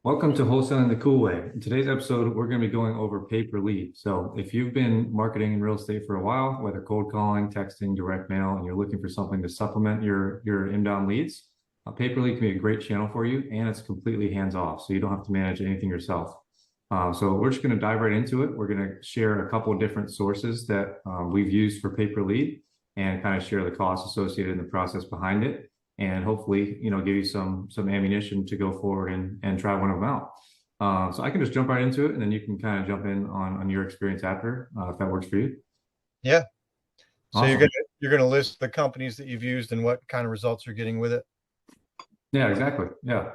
Welcome to Wholesaling the Cool Way. In today's episode, we're going to be going over pay-per-lead. So if you've been marketing in real estate for a while, whether cold calling, texting, direct mail, and you're looking for something to supplement your inbound leads, pay-per-lead can be a great channel for you, and it's completely hands-off, so you don't have to manage anything yourself. So we're just going to dive right into it. We're going to share a couple of different sources that we've used for pay-per-lead and kind of share the costs associated in the process behind it, and hopefully, give you some ammunition to go forward and try one of them out. So I can just jump right into it, and then you can kind of jump in on your experience after, if that works for you. Yeah. So Awesome. you're gonna list the companies that you've used and what kind of results you're getting with it. Yeah, exactly. Yeah.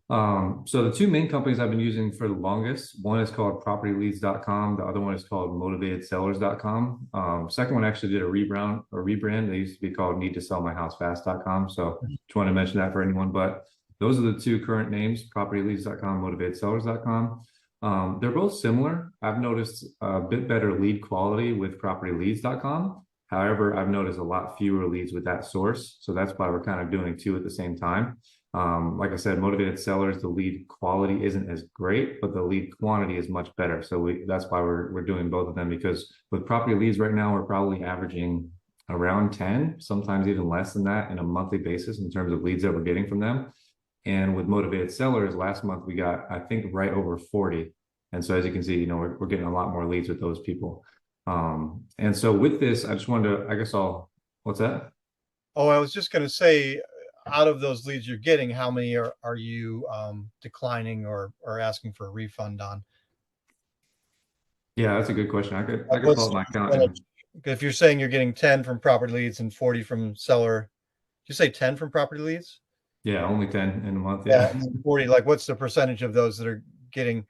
So the two main companies I've been using for the longest, one is called PropertyLeads.com. The other one is called MotivatedSellers.com. Second one actually did a rebrand. They used to be called NeedToSellMyHouseFast.com. So just want to mention that for anyone, but those are the two current names, PropertyLeads.com, MotivatedSellers.com. They're both similar. I've noticed a bit better lead quality with PropertyLeads.com. However, I've noticed a lot fewer leads with that source. So that's why we're kind of doing two at the same time. Like I said, motivated sellers, the lead quality isn't as great, but the lead quantity is much better. So that's why we're doing both of them, because with property leads right now, we're probably averaging around 10, sometimes even less than that in a monthly basis in terms of leads that we're getting from them. And with motivated sellers, last month we got, I think, right over 40. And so as you can see, we're getting a lot more leads with those people. And so with this, I just wanted to, what's that? Oh, I was just gonna say, out of those leads you're getting, how many are you declining or asking for a refund on? Yeah, that's a good question. I could pull What's up the my account percentage? and If you're saying you're getting 10 from property leads and 40 from seller, did you say 10 from property leads? yeah, only 10 in a month. Yeah, Yeah. and then 40, like what's the percentage of those that are getting,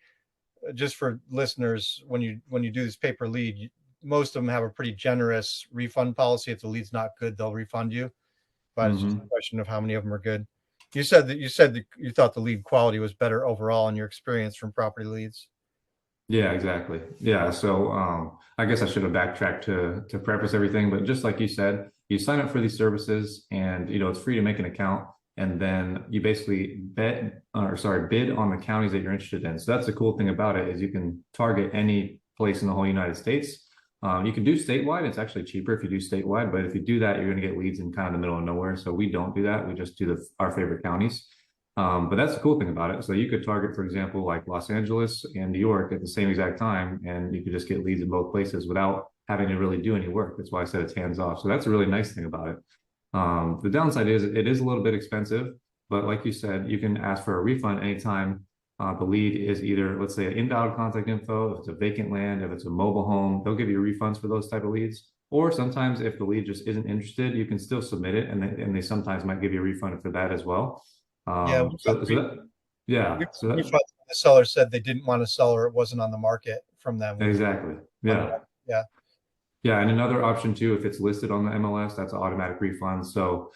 just for listeners, when you do this pay per lead, most of them have a pretty generous refund policy. If the lead's not good, they'll refund you. But it's just a question of how many of them are good. You said that you thought the lead quality was better overall in your experience from property leads. Yeah, exactly. Yeah. So I guess I should have backtracked to preface everything, but just like you said, you sign up for these services and it's free to make an account, and then you basically bid on the counties that you're interested in. So that's the cool thing about it, is you can target any place in the whole United States. You can do statewide. It's actually cheaper if you do statewide, but if you do that, you're going to get leads in kind of the middle of nowhere. So we don't do that. We just do our favorite counties. But that's the cool thing about it. So you could target, for example, like Los Angeles and New York at the same exact time, and you could just get leads in both places without having to really do any work. That's why I said it's hands off. So that's a really nice thing about it. The downside is it is a little bit expensive, but like you said, you can ask for a refund anytime the lead is either, let's say, an invalid contact info, if it's a vacant land, if it's a mobile home, they'll give you refunds for those type of leads. Or sometimes if the lead just isn't interested, you can still submit it, and they sometimes might give you a refund for that as well. Yeah, Yeah, we refunds. The seller said they didn't want to sell, or it wasn't on the market from them when we exactly. funded Yeah. it. Yeah. Yeah. And another option too, if it's listed on the MLS, that's an automatic refund. So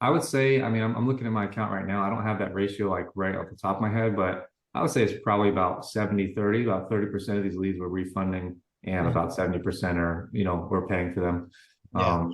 I would say, I mean, I'm looking at my account right now. I don't have that ratio like right off the top of my head, but I would say it's probably about 70-30. About 30% of these leads we're refunding, and about 70% are, we're paying for them. Yeah.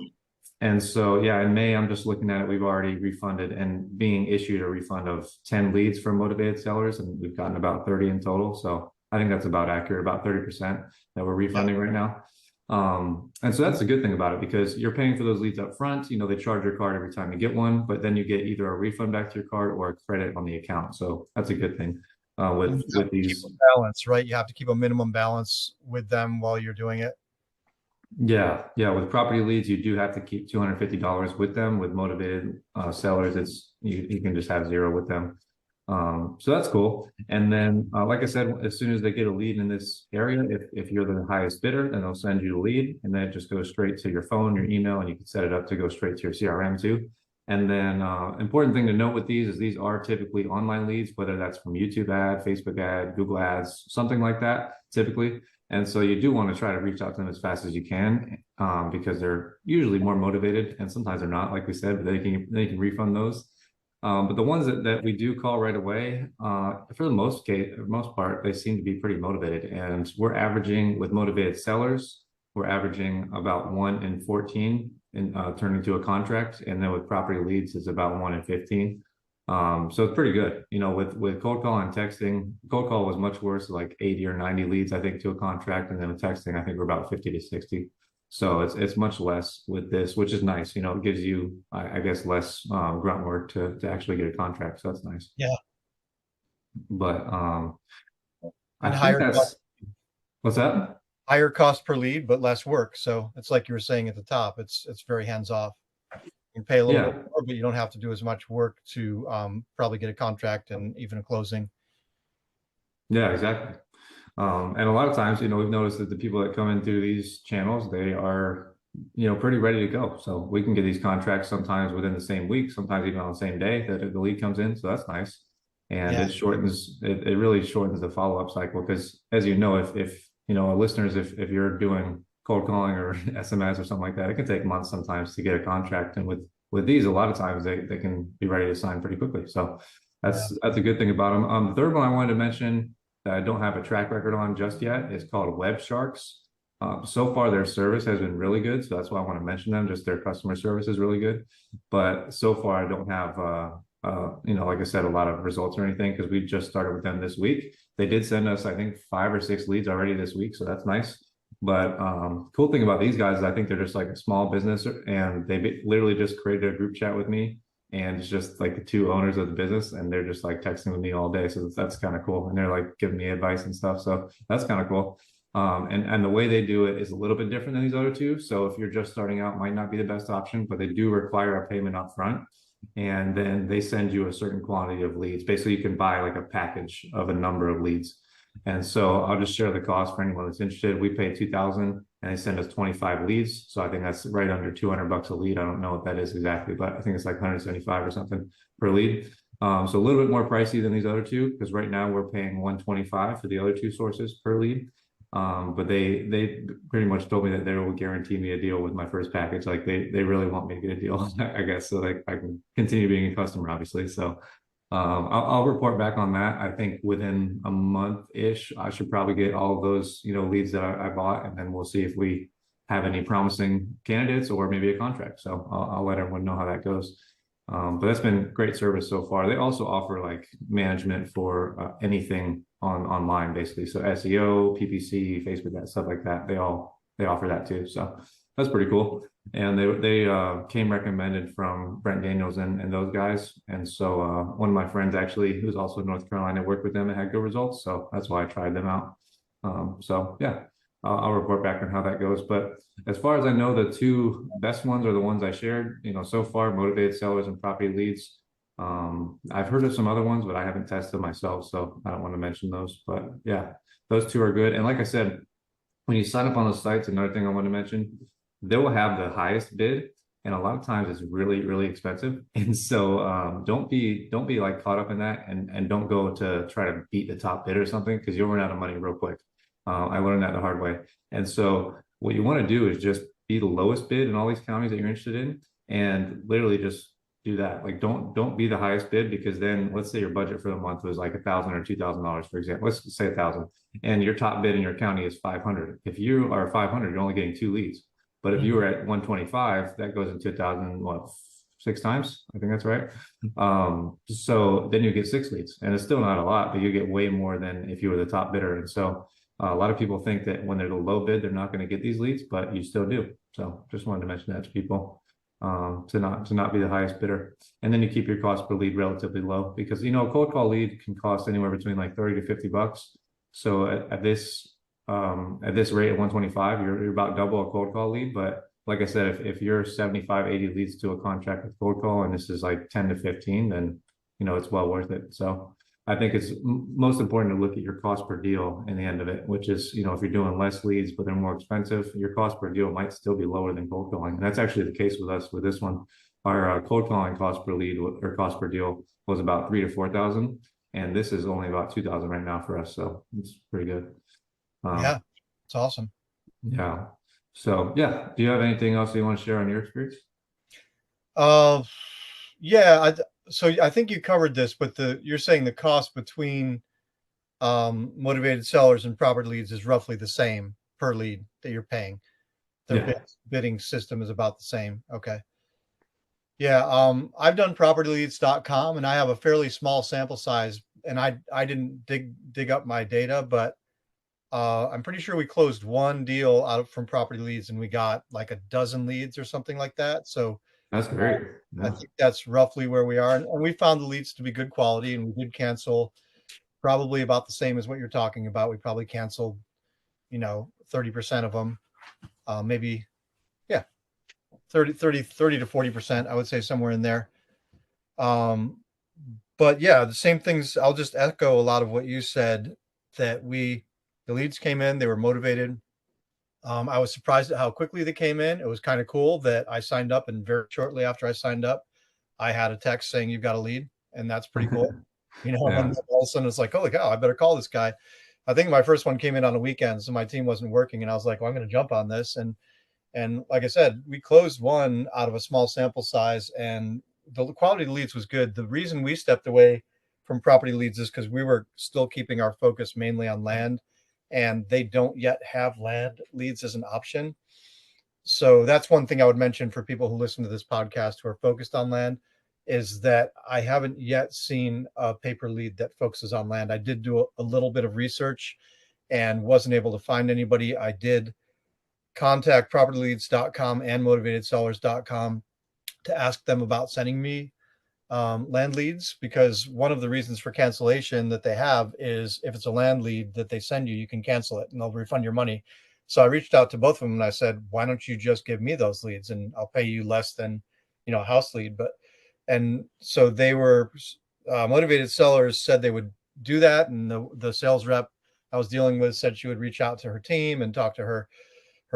And so, yeah, in May, I'm just looking at it. We've already refunded and being issued a refund of 10 leads from motivated sellers, and we've gotten about 30 in total. So I think that's about accurate, about 30% that we're refunding right now. And so that's a good thing about it, because you're paying for those leads up front. They charge your card every time you get one, but then you get either a refund back to your card or a credit on the account. So that's a good thing with these. Keep a balance, right? You have to keep a minimum balance with them while you're doing it. Yeah, yeah. With property leads, you do have to keep $250 with them. With motivated sellers, it's you can just have zero with them. So that's cool. And then, like I said, as soon as they get a lead in this area, if you're the highest bidder, then they'll send you the lead, and then it just goes straight to your phone, your email, and you can set it up to go straight to your CRM too. And then, important thing to note with these is these are typically online leads, whether that's from YouTube ad, Facebook ad, Google ads, something like that, typically. And so you do want to try to reach out to them as fast as you can, because they're usually more motivated, and sometimes they're not, like we said, but they can refund those. But the ones that we do call right away, for the most part, they seem to be pretty motivated. And we're averaging, with motivated sellers, we're averaging about 1 in 14 in turning to a contract. And then with property leads, it's about 1 in 15. So it's pretty good. With cold call and texting, cold call was much worse, like 80 or 90 leads, I think, to a contract. And then with texting, I think we're about 50 to 60. So it's much less with this, which is nice. It gives you, I guess, less grunt work to actually get a contract. So that's nice. Yeah. But I And think that's what's that? higher cost per lead, but less work. So it's like you were saying at the top, it's very hands off. You can pay a little bit Yeah. more, but you don't have to do as much work to probably get a contract and even a closing. Yeah, exactly. And a lot of times, we've noticed that the people that come in through these channels, they are, pretty ready to go. So we can get these contracts sometimes within the same week, sometimes even on the same day that the lead comes in. So that's nice. And Yeah. it really shortens the follow-up cycle because as if listeners, if you're doing cold calling or SMS or something like that, it can take months sometimes to get a contract. And with these, a lot of times they can be ready to sign pretty quickly. So Yeah. that's a good thing about them. The third one I wanted to mention that I don't have a track record on just yet is called Web Sharks. So far, their service has been really good, so that's why I want to mention them. Just their customer service is really good, but so far I don't have, like I said, a lot of results or anything because we just started with them this week. They did send us, I think, 5 or 6 leads already this week, so that's nice. But cool thing about these guys is I think they're just like a small business, and they literally just created a group chat with me and it's just like the two owners of the business and they're just like texting with me all day, so that's kind of cool, and they're like giving me advice and stuff, so that's kind of cool. And the way they do it is a little bit different than these other two, so if you're just starting out, might not be the best option, but they do require a payment up front, and then they send you a certain quantity of leads. Basically, you can buy like a package of a number of leads. And so I'll just share the cost for anyone that's interested. We pay 2,000 and they send us 25 leads. So I think that's right under 200 bucks a lead. I don't know what that is exactly, but I think it's like 175 or something per lead. So a little bit more pricey than these other two, because right now we're paying 125 for the other two sources per lead. But they pretty much told me that they will guarantee me a deal with my first package. Like they really want me to get a deal, I guess, so like I can continue being a customer, obviously. So I'll report back on that. I think within a month-ish, I should probably get all of those, leads that I bought, and then we'll see if we have any promising candidates or maybe a contract. So I'll let everyone know how that goes. But that's been great service so far. They also offer like management for anything online, basically. So SEO, PPC, Facebook, that stuff like that. They offer that too. So that's pretty cool. And they came recommended from Brent Daniels and those guys. And so one of my friends actually, who's also in North Carolina, worked with them and had good results. So that's why I tried them out. So yeah, I'll report back on how that goes. But as far as I know, the two best ones are the ones I shared, so far, Motivated Sellers and Property Leads. I've heard of some other ones, but I haven't tested myself, so I don't want to mention those. But yeah, those two are good. And like I said, when you sign up on those sites, another thing I want to mention, they will have the highest bid, and a lot of times it's really, really expensive. And so don't be like caught up in that, and don't go to try to beat the top bid or something, because you'll run out of money real quick. I learned that the hard way. And so what you want to do is just be the lowest bid in all these counties that you're interested in, and literally just do that. Like don't be the highest bid, because then let's say your budget for the month was like $1,000 or $2,000, for example. Let's say 1,000, and your top bid in your county is 500. If you are 500, you're only getting 2 leads. But if you were at 125, that goes into 1,000, what, 6 times? I think that's right. So then you get 6 leads, and it's still not a lot, but you get way more than if you were the top bidder. And so a lot of people think that when they're the low bid, they're not going to get these leads, but you still do. So just wanted to mention that to people, to not be the highest bidder. And then you keep your cost per lead relatively low, because a cold call lead can cost anywhere between like 30 to 50 bucks. So at this rate at 125, you're about double a cold call lead. But like I said, if you're 75, 80 leads to a contract with cold call, and this is like 10 to 15, then it's well worth it. So I think it's most important to look at your cost per deal in the end of it, which is, if you're doing less leads, but they're more expensive, your cost per deal might still be lower than cold calling. And that's actually the case with us with this one. Our cold calling cost per lead or cost per deal was about 3,000 to 4,000. And this is only about 2,000 right now for us. So it's pretty good. Yeah, it's awesome. Yeah. So yeah, do you have anything else you want to share on your experience? Yeah. So I think you covered this, but you're saying the cost between motivated sellers and property leads is roughly the same per lead that you're paying. Their Yeah. bidding system is about the same. Okay. Yeah, I've done propertyleads.com and I have a fairly small sample size, and I didn't dig up my data, but I'm pretty sure we closed one deal from Property Leads and we got like a dozen leads or something like that. So That's great. I Yeah. think that's roughly where we are. And we found the leads to be good quality, and we did cancel probably about the same as what you're talking about. We probably canceled, 30% of them, maybe, yeah, 30 to 40%, I would say somewhere in there. Um, but yeah, the same things. I'll just echo a lot of what you said, that the leads came in, they were motivated. I was surprised at how quickly they came in. It was kind of cool that I signed up, and very shortly after I signed up, I had a text saying you've got a lead, and that's pretty cool. And Yeah. then all of a sudden it's like, holy cow, I better call this guy. I think my first one came in on a weekend, so my team wasn't working, and I was like, well, I'm going to jump on this. And like I said, we closed one out of a small sample size, and the quality of the leads was good. The reason we stepped away from property leads is because we were still keeping our focus mainly on land, and they don't yet have land leads as an option. So that's one thing I would mention for people who listen to this podcast who are focused on land, is that I haven't yet seen a paper lead that focuses on land. I did do a little bit of research and wasn't able to find anybody. I did contact propertyleads.com and motivatedsellers.com to ask them about sending me land leads, because one of the reasons for cancellation that they have is if it's a land lead that they send you, you can cancel it and they'll refund your money. So I reached out to both of them and I said, why don't you just give me those leads and I'll pay you less than, a house lead. And so they were, motivated sellers said they would do that. And the sales rep I was dealing with said she would reach out to her team and talk to her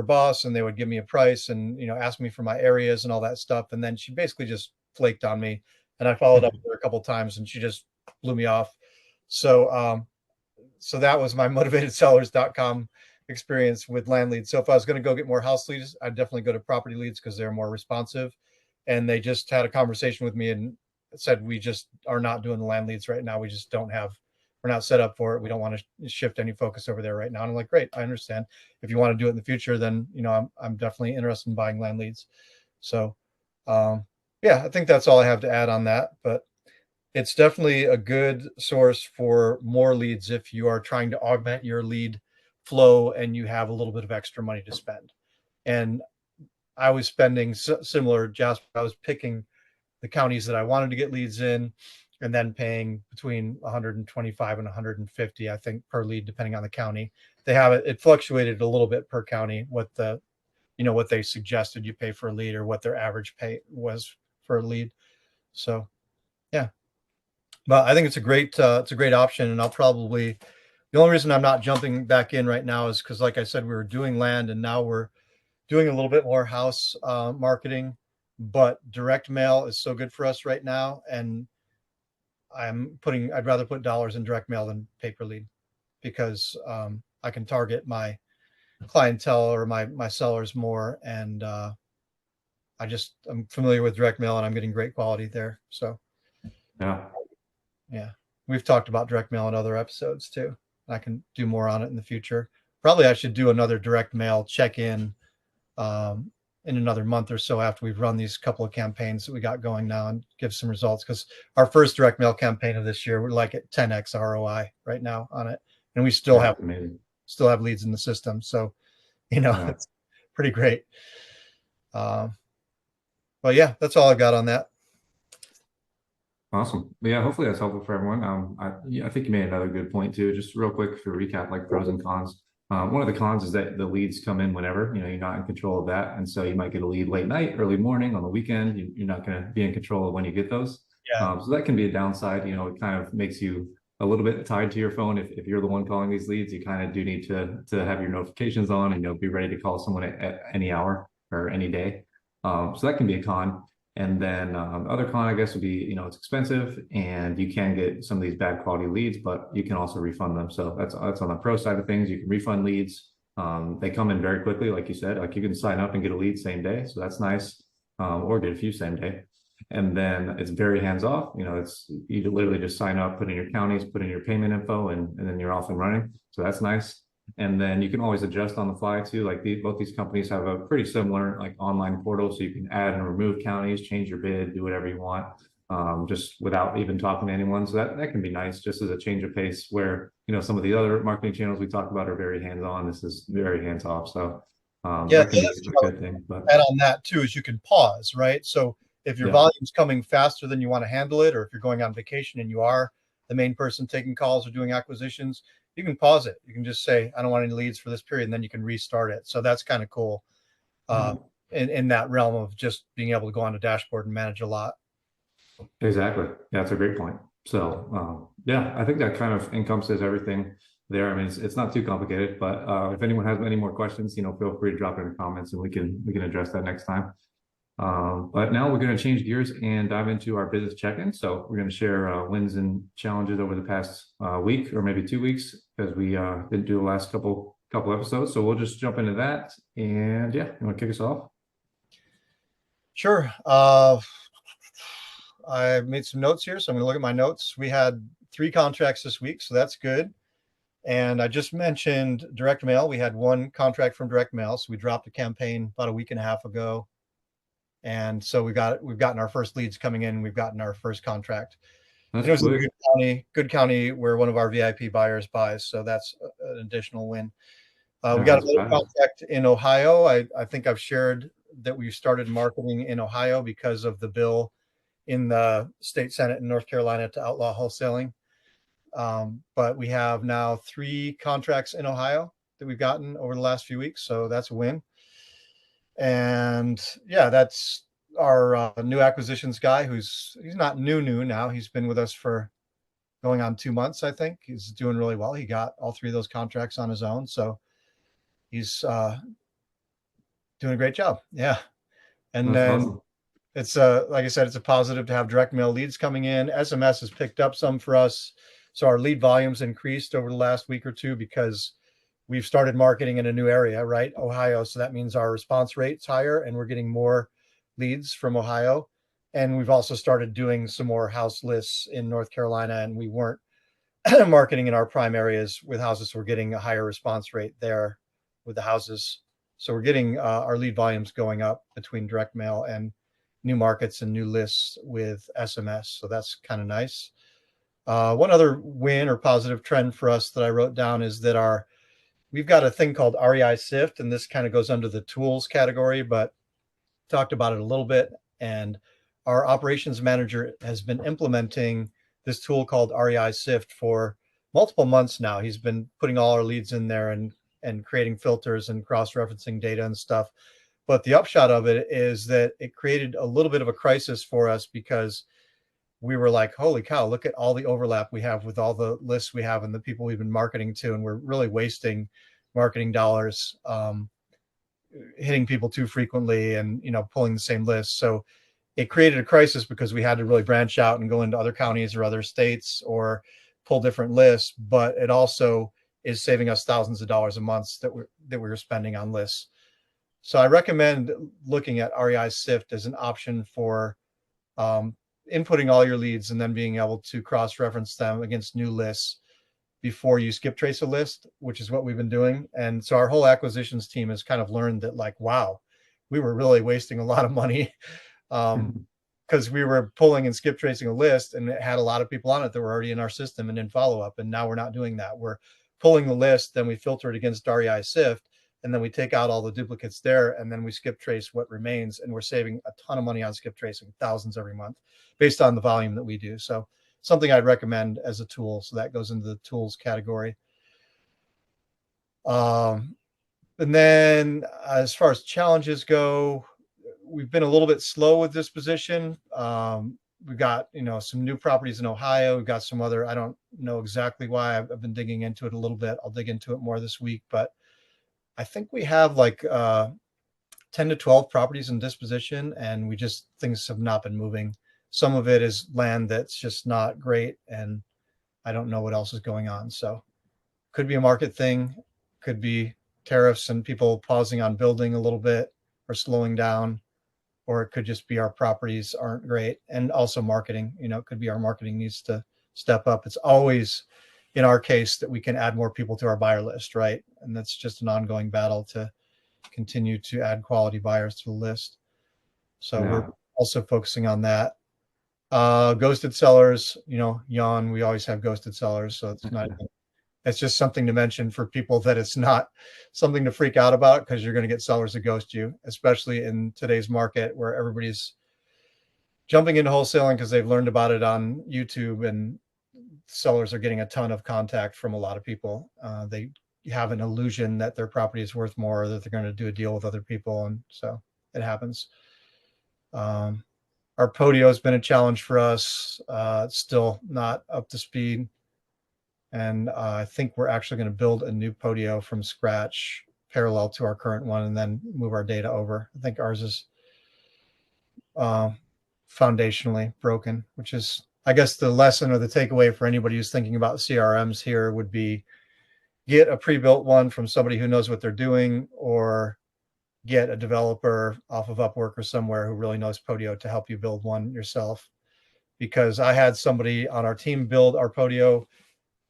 boss, and they would give me a price and ask me for my areas and all that stuff. And then she basically just flaked on me, and I followed up with her a couple of times and she just blew me off. So that was my motivatedsellers.com experience with land leads. So if I was going to go get more house leads, I'd definitely go to property leads because they're more responsive. And they just had a conversation with me and said, we just are not doing the land leads right now. We just don't have, we're not set up for it. We don't want to shift any focus over there right now. And I'm like, great, I understand. If you want to do it in the future, then, I'm definitely interested in buying land leads. So, yeah, I think that's all I have to add on that, but it's definitely a good source for more leads if you are trying to augment your lead flow and you have a little bit of extra money to spend. And I was spending similar, Jasper. I was picking the counties that I wanted to get leads in, and then paying between 125 and 150, I think, per lead, depending on the county. They have it. It fluctuated a little bit per county, what what they suggested you pay for a lead or what their average pay was for a lead. So yeah, but I think it's a great option, and I'll probably, the only reason I'm not jumping back in right now is because, like I said, we were doing land and now we're doing a little bit more house marketing, but direct mail is so good for us right now. And I'd rather put dollars in direct mail than paper lead, because I can target my clientele or my sellers more. And I'm familiar with direct mail and I'm getting great quality there. So Yeah. yeah, we've talked about direct mail in other episodes too. I can do more on it in the future. Probably I should do another direct mail check-in in another month or so after we've run these couple of campaigns that we got going now, and give some results, because our first direct mail campaign of this year, we're like at 10x ROI right now on it, and we still Yeah. have Amazing. leads in the system. So Yeah. it's pretty great. But yeah, that's all I got on that. Awesome. But yeah, hopefully that's helpful for everyone. Yeah, I think you made another good point too. Just real quick for recap, like pros and cons. One of the cons is that the leads come in whenever, you're not in control of that. And so you might get a lead late night, early morning, on the weekend. You're not going to be in control of when you get those. Yeah. So that can be a downside. It kind of makes you a little bit tied to your phone. If you're the one calling these leads, you kind of do need to have your notifications on and be ready to call someone at any hour or any day. So that can be a con. And then the other con, I guess, would be, it's expensive and you can get some of these bad quality leads, but you can also refund them. So that's on the pro side of things. You can refund leads. They come in very quickly, like you said. Like you can sign up and get a lead same day, so that's nice, or get a few same day. And then it's very hands off. You literally just sign up, put in your counties, put in your payment info, and then you're off and running. So that's nice. And then you can always adjust on the fly too. Like both these companies have a pretty similar like online portal, so you can add and remove counties, change your bid, do whatever you want, just without even talking to anyone. So that can be nice, just as a change of pace. Where some of the other marketing channels we talked about are very hands on. This is very hands off. So Yeah, that the can other be thing a I'll good thing. But add on that too is you can pause, right? So if your yeah, volume's coming faster than you want to handle it, or if you're going on vacation and you are the main person taking calls or doing acquisitions, you can pause it. You can just say, I don't want any leads for this period, and then you can restart it. So that's kind of cool uh, in that realm of just being able to go on a dashboard and manage a lot. exactly. Yeah, that's a great point. So yeah, I think that kind of encompasses everything there. I mean, it's not too complicated, but if anyone has any more questions, feel free to drop it in the comments and we can address that next time. But now we're going to change gears and dive into our business check-in. So we're going to share wins and challenges over the past week or maybe 2 weeks, because we didn't do the last couple episodes. So we'll just jump into that. And yeah, you want to kick us off? Sure. I made some notes here, so I'm going to look at my notes. We had 3 contracts this week, so that's good. And I just mentioned direct mail. We had 1 contract from direct mail, so we dropped a campaign about a week and a half ago. And so we've gotten our first leads coming in. We've gotten our first contract. That's And it was in quick. a good county where one of our VIP buyers buys. So that's an additional win. We Yeah, got that's another fast. contract in Ohio. I think I've shared that we started marketing in Ohio because of the bill in the state Senate in North Carolina to outlaw wholesaling. But we have now 3 contracts in Ohio that we've gotten over the last few weeks. So that's a win. And yeah, that's our new acquisitions guy he's not new now. He's been with us for going on 2 months, I think. He's doing really well. He got all 3 of those contracts on his own. So he's doing a great job. Yeah. And That's then awesome. it's like I said, it's a positive to have direct mail leads coming in. SMS has picked up some for us. So our lead volumes increased over the last week or 2 because we've started marketing in a new area, right? Ohio. So that means our response rate's higher and we're getting more leads from Ohio. And we've also started doing some more house lists in North Carolina, and we weren't marketing in our prime areas with houses. So we're getting a higher response rate there with the houses. So we're getting our lead volumes going up between direct mail and new markets and new lists with SMS. So that's kind of nice. One other win or positive trend for us that I wrote down is that we've got a thing called REI Sift, and this kind of goes under the tools category, but talked about it a little bit. And our operations manager has been implementing this tool called REI Sift for multiple months now. He's been putting all our leads in there and creating filters and cross-referencing data and stuff. But the upshot of it is that it created a little bit of a crisis for us because we were like, holy cow, look at all the overlap we have with all the lists we have and the people we've been marketing to. And we're really wasting marketing dollars, hitting people too frequently and, pulling the same list. So it created a crisis because we had to really branch out and go into other counties or other states or pull different lists. But it also is saving us thousands of dollars a month that we were spending on lists. So I recommend looking at REI Sift as an option for inputting all your leads and then being able to cross-reference them against new lists before you skip trace a list, which is what we've been doing. And so our whole acquisitions team has kind of learned that, like, wow, we were really wasting a lot of money because we were pulling and skip tracing a list and it had a lot of people on it that were already in our system and in follow-up. And now we're not doing that. We're pulling the list, then we filter it against REI Sift, and then we take out all the duplicates there, and then we skip trace what remains. And we're saving a ton of money on skip tracing, thousands every month, based on the volume that we do. So something I'd recommend as a tool. So that goes into the tools category. And then as far as challenges go, we've been a little bit slow with disposition. We've got, some new properties in Ohio. We've got some other, I don't know exactly why. I've been digging into it a little bit. I'll dig into it more this week, but I think we have like 10 to 12 properties in disposition, and things have not been moving. Some of it is land that's just not great, and I don't know what else is going on. So could be a market thing, could be tariffs and people pausing on building a little bit or slowing down, or it could just be our properties aren't great. And also marketing, it could be our marketing needs to step up. It's always in our case, that we can add more people to our buyer list, right? And that's just an ongoing battle to continue to add quality buyers to the list. So we're also focusing on that. Ghosted sellers, yawn, we always have ghosted sellers. So it's just something to mention for people, that it's not something to freak out about, because you're going to get sellers that ghost you, especially in today's market where everybody's jumping into wholesaling because they've learned about it on YouTube, and sellers are getting a ton of contact from a lot of people. They have an illusion that their property is worth more, or that they're going to do a deal with other people. And so it happens. Our Podio has been a challenge for us. It's still not up to speed. And I think we're actually going to build a new Podio from scratch, parallel to our current one, and then move our data over. I think ours is foundationally broken, which is, I guess, the lesson or the takeaway for anybody who's thinking about CRMs here would be, get a pre-built one from somebody who knows what they're doing, or get a developer off of Upwork or somewhere who really knows Podio to help you build one yourself. Because I had somebody on our team build our Podio,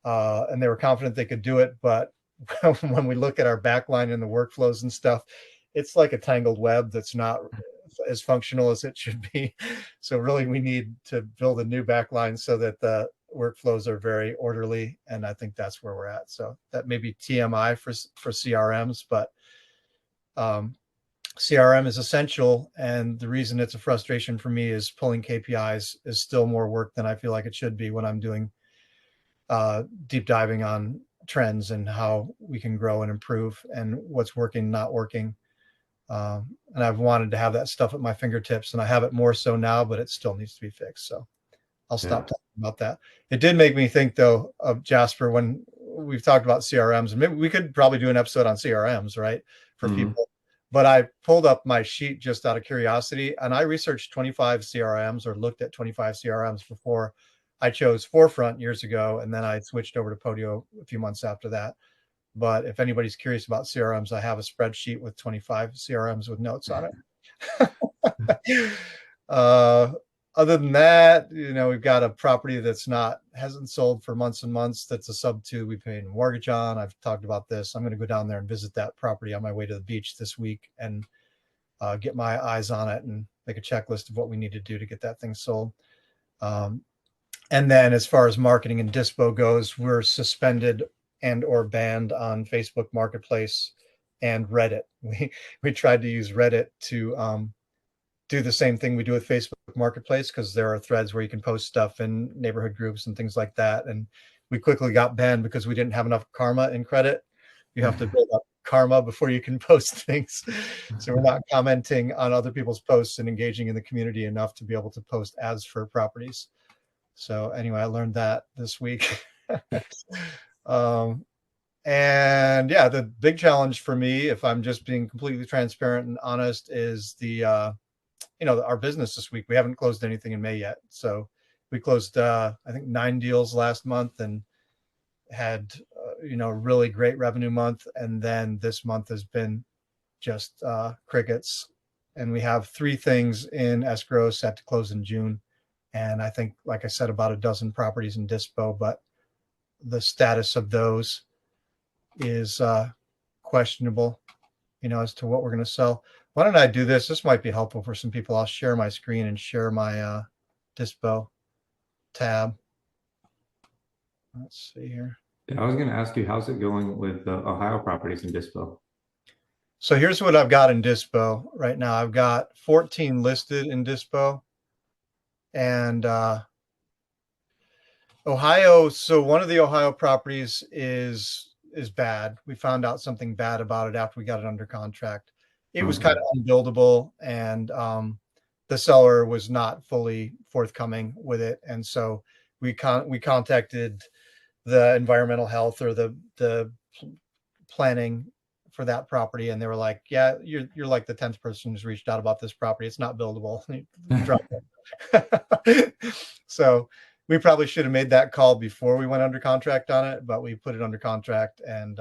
and they were confident they could do it. But when we look at our backline and the workflows and stuff, it's like a tangled web that's not as functional as it should be. So really, we need to build a new backline so that the workflows are very orderly. And I think that's where we're at. So that may be TMI for CRMs, but CRM is essential. And the reason it's a frustration for me is pulling KPIs is still more work than I feel like it should be when I'm doing deep diving on trends and how we can grow and improve, and what's working, not working. And I've wanted to have that stuff at my fingertips, and I have it more so now, but it still needs to be fixed. So I'll stop talking about that. It did make me think, though, of Jasper, when we've talked about CRMs, and maybe we could probably do an episode on CRMs, right, for people. But I pulled up my sheet just out of curiosity, and I researched 25 CRMs, or looked at 25 CRMs before I chose Forefront years ago, and then I switched over to Podio a few months after that. But if anybody's curious about CRMs, I have a spreadsheet with 25 CRMs with notes on it. Other than that, we've got a property that's hasn't sold for months and months. That's a sub-2 we paid a mortgage on. I've talked about this. I'm going to go down there and visit that property on my way to the beach this week, and get my eyes on it and make a checklist of what we need to do to get that thing sold. And then as far as marketing and dispo goes, we're suspended and or banned on Facebook Marketplace and Reddit. We tried to use Reddit to do the same thing we do with Facebook Marketplace, because there are threads where you can post stuff in neighborhood groups and things like that. And we quickly got banned because we didn't have enough karma in credit. You have to build up karma before you can post things. So we're not commenting on other people's posts and engaging in the community enough to be able to post ads for properties. So anyway, I learned that this week. And yeah, the big challenge for me, if I'm just being completely transparent and honest, is our business this week. We haven't closed anything in May yet. So we closed, I think 9 deals last month, and had, a really great revenue month. And then this month has been just crickets. And we have 3 things in escrow set to close in June. And I think, like I said, about a dozen properties in dispo, but the status of those is questionable, as to what we're going to sell. Why don't I do this? This might be helpful for some people. I'll share my screen and share my dispo tab. Let's see here. Yeah, I was going to ask you, how's it going with the Ohio properties in dispo? So here's what I've got in dispo right now. I've got 14 listed in dispo. And Ohio, so one of the Ohio properties is bad. We found out something bad about it after we got it under contract. It was kind of unbuildable, and the seller was not fully forthcoming with it. And so we contacted the environmental health, or the planning for that property, and they were like, yeah, you're like the 10th person who's reached out about this property. It's not buildable. Drop it. So we probably should have made that call before we went under contract on it, but we put it under contract. And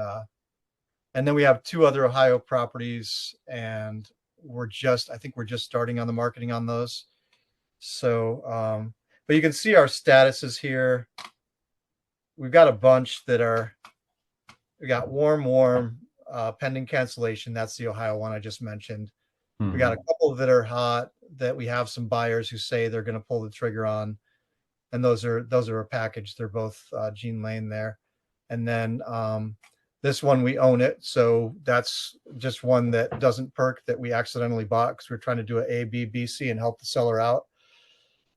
then we have 2 other Ohio properties, and I think we're just starting on the marketing on those. So, but you can see our statuses here. we've got a bunch that are, we got warm, pending cancellation. That's the Ohio one I just mentioned. We got a couple that are hot that we have some buyers who say they're going to pull the trigger on, and those are a package. They're both Gene Lane there, and then this one we own it, so that's just one that doesn't perk that we accidentally bought because we're trying to do an A, B, B, C and help the seller out,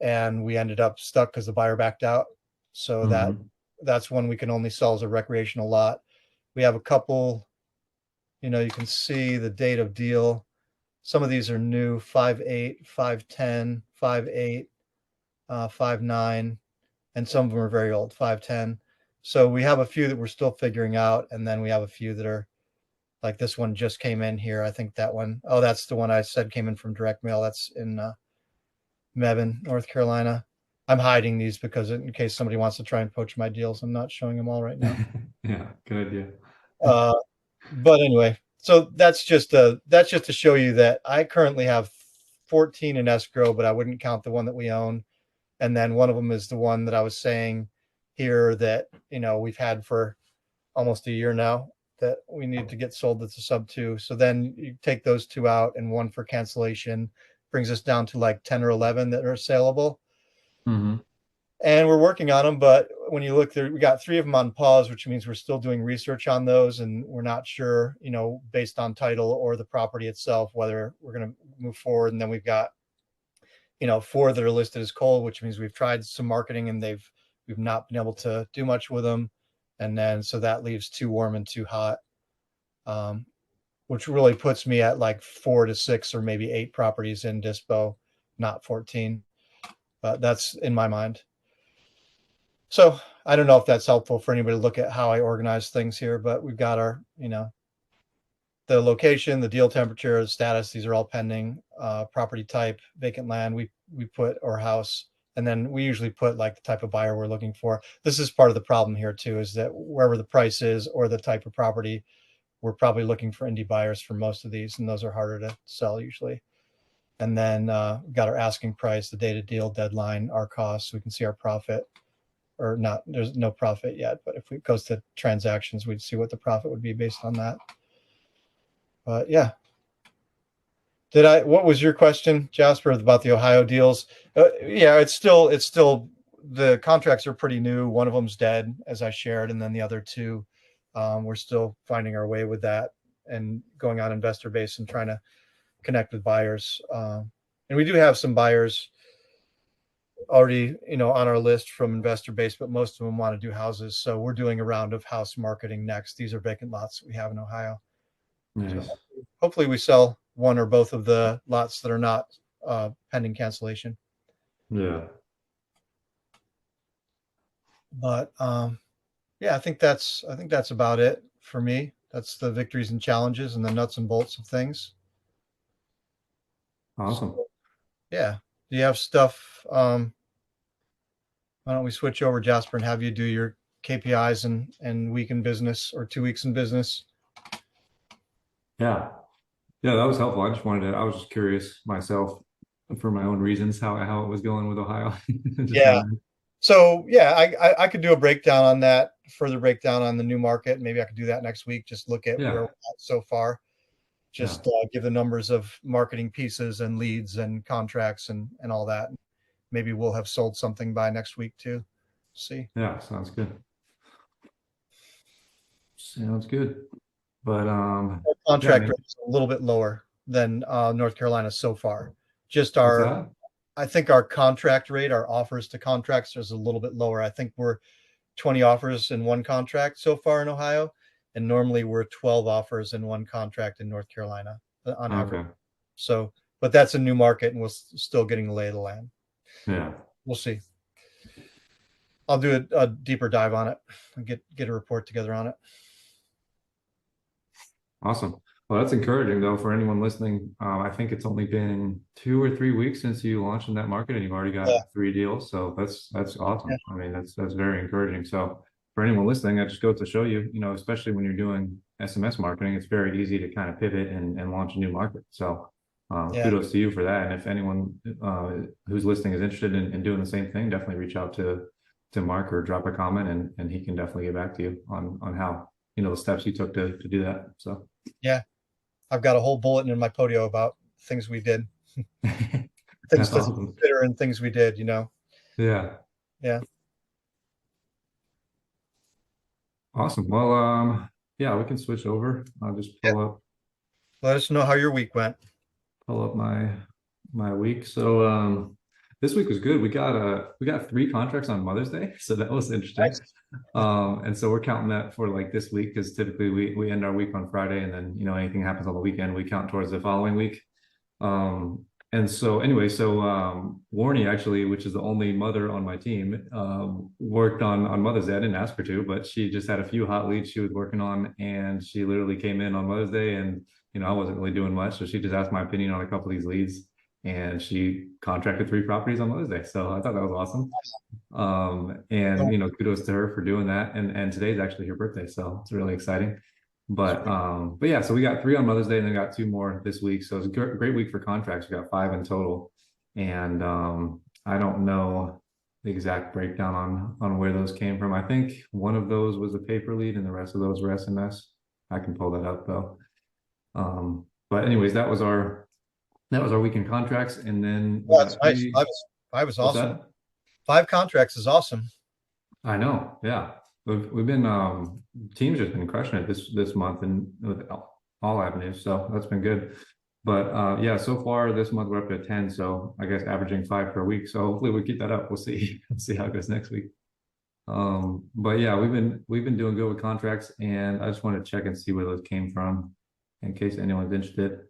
and we ended up stuck because the buyer backed out. So that's one we can only sell as a recreational lot. We have a couple, you can see the date of deal. Some of these are new, 5.8, 5.10, 5.8, 5.9, and some of them are very old, 5.10. So we have a few that we're still figuring out, and then we have a few that are like this one just came in here. I think that one, oh, that's the one I said came in from direct mail. That's in Mebane, North Carolina. I'm hiding these because in case somebody wants to try and poach my deals, I'm not showing them all right now. Yeah, good idea. But anyway, so that's just to show you that I currently have 14 in escrow, but I wouldn't count the one that we own. And then one of them is the one that I was saying here that, we've had for almost a year now that we need to get sold. That's a sub 2. So then you take those 2 out and one for cancellation brings us down to like 10 or 11 that are saleable. And we're working on them, but when you look there, we got 3 of them on pause, which means we're still doing research on those, and we're not sure, based on title or the property itself, whether we're going to move forward. And then we've got, 4 that are listed as cold, which means we've tried some marketing and we've not been able to do much with them. And then so that leaves 2 warm and 2 hot, which really puts me at like 4 to 6 or maybe 8 properties in dispo, not 14. But that's in my mind. So I don't know if that's helpful for anybody to look at how I organize things here, but we've got our, the location, the deal temperature, the status. These are all pending. Property type, vacant land. We put or house, and then we usually put like the type of buyer we're looking for. This is part of the problem here too, is that wherever the price is or the type of property, we're probably looking for indie buyers for most of these, and those are harder to sell usually. And then we've got our asking price, the date of deal, deadline, our costs. So we can see our profit. Or not, there's no profit yet, but if it goes to transactions, we'd see what the profit would be based on that. But yeah. What was your question, Jasper, about the Ohio deals? Yeah, it's still, the contracts are pretty new. One of them's dead, as I shared, and then the other 2, we're still finding our way with that and going on investor base and trying to connect with buyers. And we do have some buyers already, on our list from investor base, but most of them want to do houses. So we're doing a round of house marketing next. These are vacant lots that we have in Ohio. Nice. So hopefully we sell one or both of the lots that are not pending cancellation. Yeah. But yeah, I think that's about it for me. That's the victories and challenges and the nuts and bolts of things. Awesome. So, yeah. Do you have stuff? Why don't we switch over, Jasper, and have you do your KPIs and week in business or 2 weeks in business? Yeah. Yeah, that was helpful. I was just curious myself for my own reasons how it was going with Ohio. Yeah. So yeah, I could do a breakdown on that, further breakdown on the new market. Maybe I could do that next week. Just look at where we're at so far. Just give the numbers of marketing pieces and leads and contracts and all that. Maybe we'll have sold something by next week too. See. Yeah, sounds good. Sounds good. But our contract rate is a little bit lower than North Carolina so far. Just I think our contract rate, our offers to contracts is a little bit lower. I think we're 20 offers in one contract so far in Ohio, and normally we're 12 offers in one contract in North Carolina on average. So, but that's a new market, and we're still getting the lay of the land. Yeah, we'll see. I'll do a deeper dive on it and get a report together on it. Awesome. Well, that's encouraging though for anyone listening. I think it's only been 2 or 3 weeks since you launched in that market, and you've already got 3 deals. So that's awesome. Yeah. I mean, that's very encouraging. So for anyone listening, I just go to show you, especially when you're doing SMS marketing, it's very easy to kind of pivot and launch a new market. So kudos to you for that. And if anyone who's listening is interested in doing the same thing, definitely reach out to Mark or drop a comment, and he can definitely get back to you on how, the steps you took to do that. So Yeah, I've got a whole bulletin in my podio about things we did, things that's to awesome. consider and things we did, you know. Yeah. Yeah. Awesome. Well, yeah, we can switch over. I'll just Yeah. Let us know how your week went. pull up my week. So this week was good. We got 3 contracts on Mother's Day, so that was interesting. Nice. And so we're counting that for like this week because typically we end our week on Friday, and then anything happens on the weekend, we count towards the following week. And so anyway, Warnie actually, which is the only mother on my team, worked on Mother's Day. I didn't ask her to, but she just had a few hot leads she was working on, and she literally came in on Mother's Day, and I wasn't really doing much, so she just asked my opinion on a couple of these leads, and she contracted 3 properties on Mother's Day. So I thought that was awesome. And kudos to her for doing that. And today's actually her birthday, so it's really exciting. But yeah, so we got 3 on Mother's Day, and then got 2 more this week. So it's a great week for contracts. We got 5 in total, and I don't know the exact breakdown on where those came from. I think one of those was a PayPerLead, and the rest of those were SMS. I can pull that up though. But anyways, that was our weekend contracts, and then we That's got nice. 3. Five is What's awesome. that? 5 contracts is awesome. I know, yeah. We've been teams has been crushing it this month and with all avenues, so that's been good. But yeah, so far this month we're up to 10, so I guess averaging 5 per week. So hopefully we keep that up. We'll see see how it goes next week. But yeah, we've been doing good with contracts, and I just want to check and see where those came from in case anyone's interested.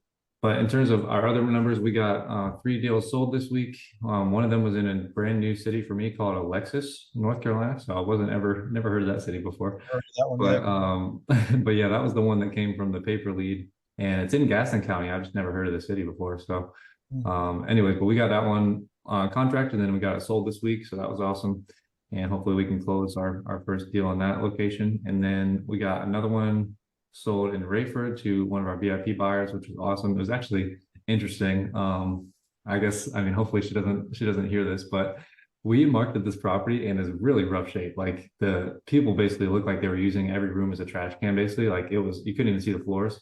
But in terms of our other numbers, we got 3 deals sold this week. One of them was in a brand new city for me called Alexis, North Carolina. So I never heard of that city before. Heard that one But yet. but yeah, that was the one that came from the PayperLead, and it's in Gaston County. I've just never heard of the city before. So anyways, but we got that one contract, and then we got it sold this week. So that was awesome. And hopefully we can close our first deal on that location. And then we got another one sold in Rayford to one of our VIP buyers, which was awesome. It was actually interesting. I guess, I mean, hopefully she doesn't hear this, but we marketed this property and it's really rough shape. Like the people basically looked like they were using every room as a trash can, basically. Like you couldn't even see the floors.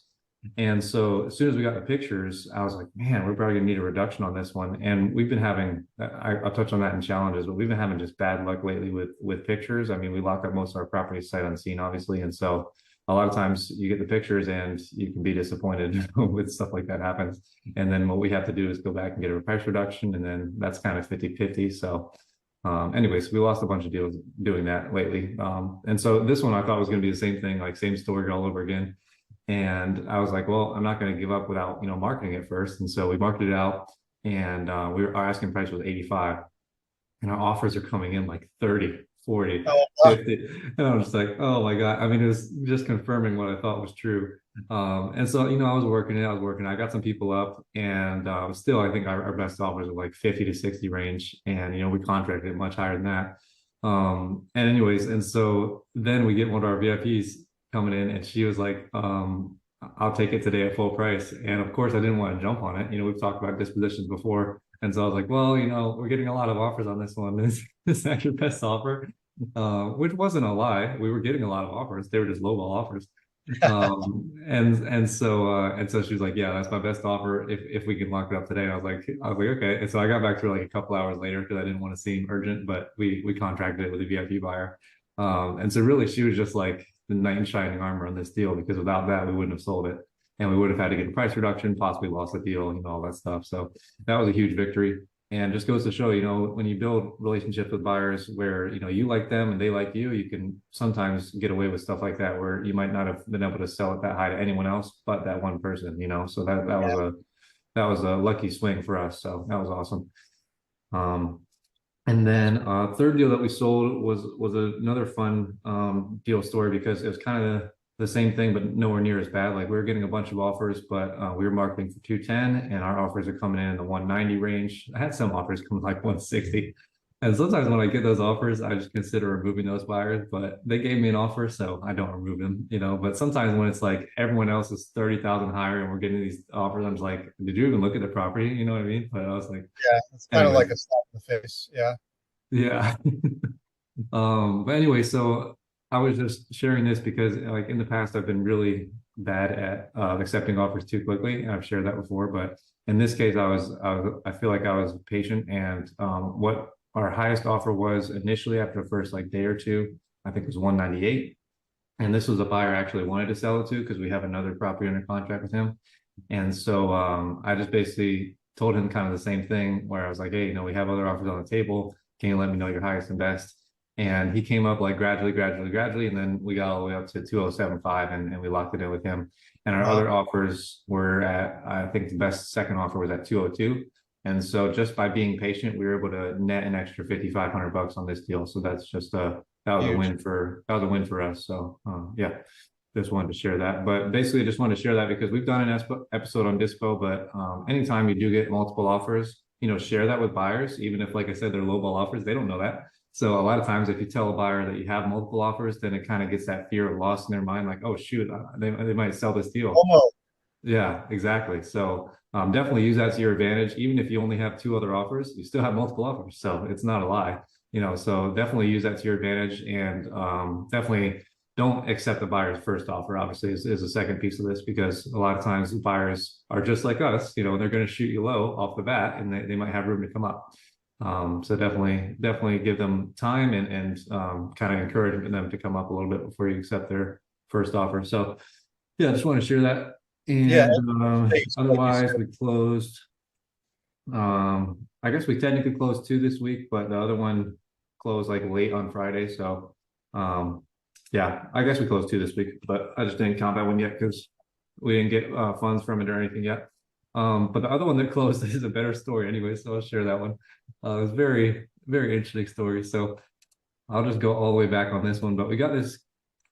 And so as soon as we got the pictures, I was like, man, we're probably gonna need a reduction on this one. And we've been having, I'll touch on that in challenges, but we've been having just bad luck lately with pictures. I mean, we lock up most of our properties sight unseen, obviously. And so a lot of times you get the pictures and you can be disappointed with stuff like that happens. And then what we have to do is go back and get a price reduction. And then that's kind of 50-50. So anyways, we lost a bunch of deals doing that lately. And so this one I thought was going to be the same thing, like same story all over again. And I was like, well, I'm not going to give up without, marketing it first. And so we marketed it out, and our asking price was 85, and our offers are coming in like 30, 40, Oh, 50. And I was just like, oh my God. I mean, it was just confirming what I thought was true. And so, I was working. I got some people up, and still, I think our best offers are like 50 to 60 range. And, we contracted much higher than that. And anyways, and so then we get one of our VIPs coming in, and she was like, I'll take it today at full price. And of course I didn't want to jump on it. We've talked about dispositions before. And so I was like, well, we're getting a lot of offers on this one. Is that your best offer? Which wasn't a lie. We were getting a lot of offers. They were just lowball offers. And so she was like, yeah, that's my best offer if we can lock it up today. I was like, okay. And so I got back to her like a couple hours later because I didn't want to seem urgent, but we contracted it with a VIP buyer. And so really she was just like the knight in shining armor on this deal, because without that we wouldn't have sold it, and we would have had to get a price reduction, possibly lost the deal, all that stuff. So that was a huge victory, and just goes to show, when you build relationships with buyers where you like them and they like you, you can sometimes get away with stuff like that where you might not have been able to sell it that high to anyone else but that one person. So that was a lucky swing for us. So that was awesome. And then third deal that we sold was another fun deal story, because it was kind of the same thing, but nowhere near as bad. Like we were getting a bunch of offers, but we were marketing for 210, and our offers are coming in the 190 range. I had some offers come like 160. And sometimes when I get those offers, I just consider removing those buyers, but they gave me an offer, so I don't remove them, But sometimes when it's like everyone else is 30,000 higher and we're getting these offers, I'm just like, did you even look at the property? You know what I mean? But I was like, yeah, it's kind of anyways. like a slap in the face. Yeah. Yeah. But anyway, so I was just sharing this because like in the past I've been really bad at accepting offers too quickly, and I've shared that before. But in this case, I feel like I was patient, and what our highest offer was initially after the first like day or two, I think it was 198. And this was a buyer I actually wanted to sell it to because we have another property under contract with him. And so I just basically told him kind of the same thing where I was like, hey, we have other offers on the table. Can you let me know your highest and best? And he came up like gradually. And then we got all the way up to 2075 and we locked it in with him. And our Wow. other offers were at, I think the best second offer was at 202. And so just by being patient, we were able to net an extra 5,500 bucks on this deal. So that's just that was a Huge. win for us. So yeah, just wanted to share that. But basically, just wanted to share that because we've done an episode on Dispo. But anytime you do get multiple offers, share that with buyers. Even if, like I said, they're lowball offers, they don't know that. So a lot of times, if you tell a buyer that you have multiple offers, then it kind of gets that fear of loss in their mind, like, oh shoot, they might sell this deal. Almost. Yeah, exactly. So definitely use that to your advantage. Even if you only have two other offers, you still have multiple offers. So it's not a lie, so definitely use that to your advantage and definitely don't accept the buyer's first offer, obviously, is the second piece of this because a lot of times the buyers are just like us, they're going to shoot you low off the bat and they might have room to come up. So definitely give them time and kind of encourage them to come up a little bit before you accept their first offer. So yeah, I just want to share that. Yeah. And States, like you otherwise, said. we closed. I guess we technically closed two this week, but the other one closed like late on Friday. So, yeah, I guess we closed two this week, but I just didn't count that one yet because we didn't get funds from it or anything yet. But the other one that closed is a better story anyway, so I'll share that one. It was very, very interesting story. So I'll just go all the way back on this one, but we got this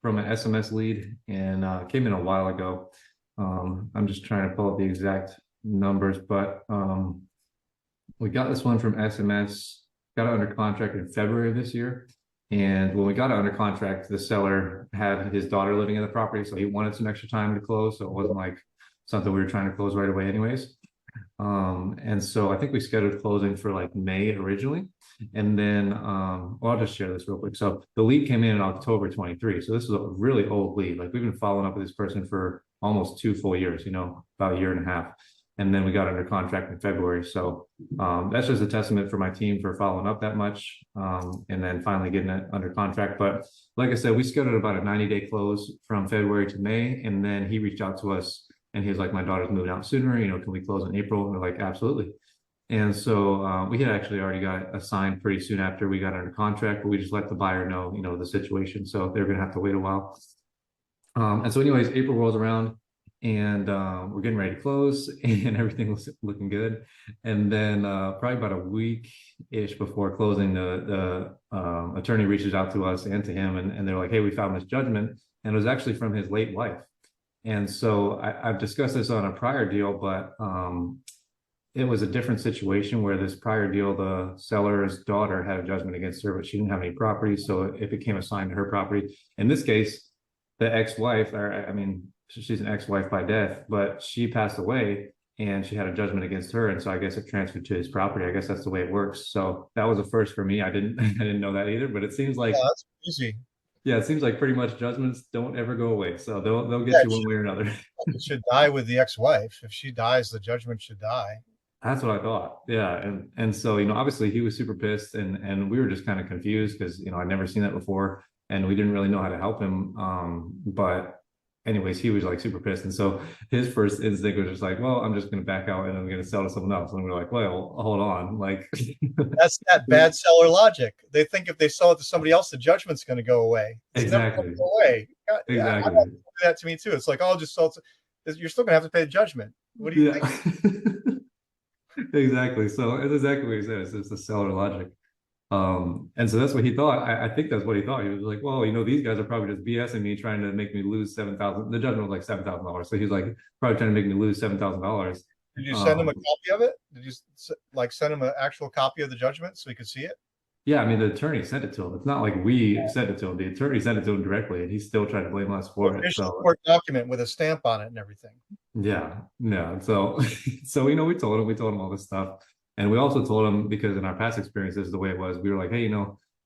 from an SMS lead and came in a while ago. I'm just trying to pull up the exact numbers, but we got this one from SMS, got it under contract in February of this year. And when we got it under contract, the seller had his daughter living in the property, so he wanted some extra time to close. So it wasn't like something we were trying to close right away, anyways. And so I think we scheduled closing for like May originally. And then, well, I'll just share this real quick. So the lead came in October 23. So this is a really old lead. Like we've been following up with this person for almost 2 full years, about a year and a half. And then we got under contract in February. So that's just a testament for my team for following up that much and then finally getting it under contract. But like I said, we scheduled about a 90-day close from February to May. And then he reached out to us and he was like, my daughter's moving out sooner, can we close in April? And we're like, absolutely. And so we had actually already got assigned pretty soon after we got under contract, but we just let the buyer know, the situation. So they're going to have to wait a while. And so anyways, April rolls around and we're getting ready to close and everything was looking good. And then probably about a week-ish before closing, the attorney reaches out to us and to him and they're like, hey, we found this judgment. And it was actually from his late wife. And so I've discussed this on a prior deal, but it was a different situation where this prior deal, the seller's daughter had a judgment against her, but she didn't have any property. So it became assigned to her property. In this case, the ex-wife, or I mean, she's an ex-wife by death, but she passed away and she had a judgment against her. And so I guess it transferred to his property. I guess that's the way it works. So that was a first for me. I didn't know that either, but it seems Yeah, like, that's easy. yeah, it seems like pretty much judgments don't ever go away. So they'll Yeah, get you one way or another. it should die with the ex-wife. If she dies, the judgment should die. That's what I thought. Yeah. And so, obviously he was super pissed and we were just kind of confused because, I'd never seen that before and we didn't really know how to help him. But anyways, he was like super pissed. And so his first instinct was just like, well, I'm just going to back out and I'm going to sell to someone else. And we're like, well, hold on. Like, That's that bad seller logic. They think if they sell it to somebody else, the judgment's going to go away. It's never going exactly. to go away. Yeah, I Exactly. want to do that to me too. It's like, oh, I'll just sell it. You're still going to have to pay the judgment. What do you Yeah. think? Exactly. So it's exactly what he said. It's just the seller logic. And so that's what he thought. I think that's what he thought. He was like, well, these guys are probably just BSing me, trying to make me lose 7,000. The judgment was like $7,000. So he's like probably trying to make me lose $7,000. Did you send him a copy of it? Did you like send him an actual copy of the judgment so he could see it? Yeah, I mean the attorney sent it to him. It's not like we sent it to him. The attorney sent it to him directly, and he still tried to blame us for it. Official So court document with a stamp on it and everything. yeah, yeah. So so we told him all this stuff. And we also told him because in our past experiences, the way it was, we were like, hey,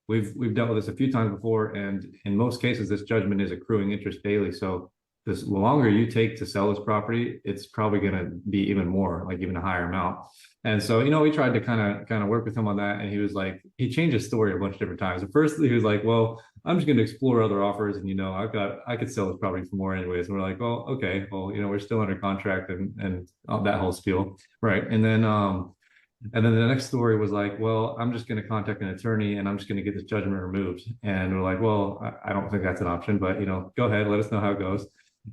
we've dealt with this a few times before, and in most cases, this judgment is accruing interest daily. So this, the longer you take to sell this property, it's probably going to be even more, like even a higher amount. And so, we tried to kind of work with him on that, and he was like, he changed his story a bunch of different times. At first, he was like, "Well, I'm just going to explore other offers, and I could sell this property for more anyways." And we're like, "Well, okay, well, we're still under contract and that whole spiel, right?" And then the next story was like, "Well, I'm just going to contact an attorney and I'm just going to get this judgment removed." And we're like, "Well, I don't think that's an option, but go ahead, let us know how it goes."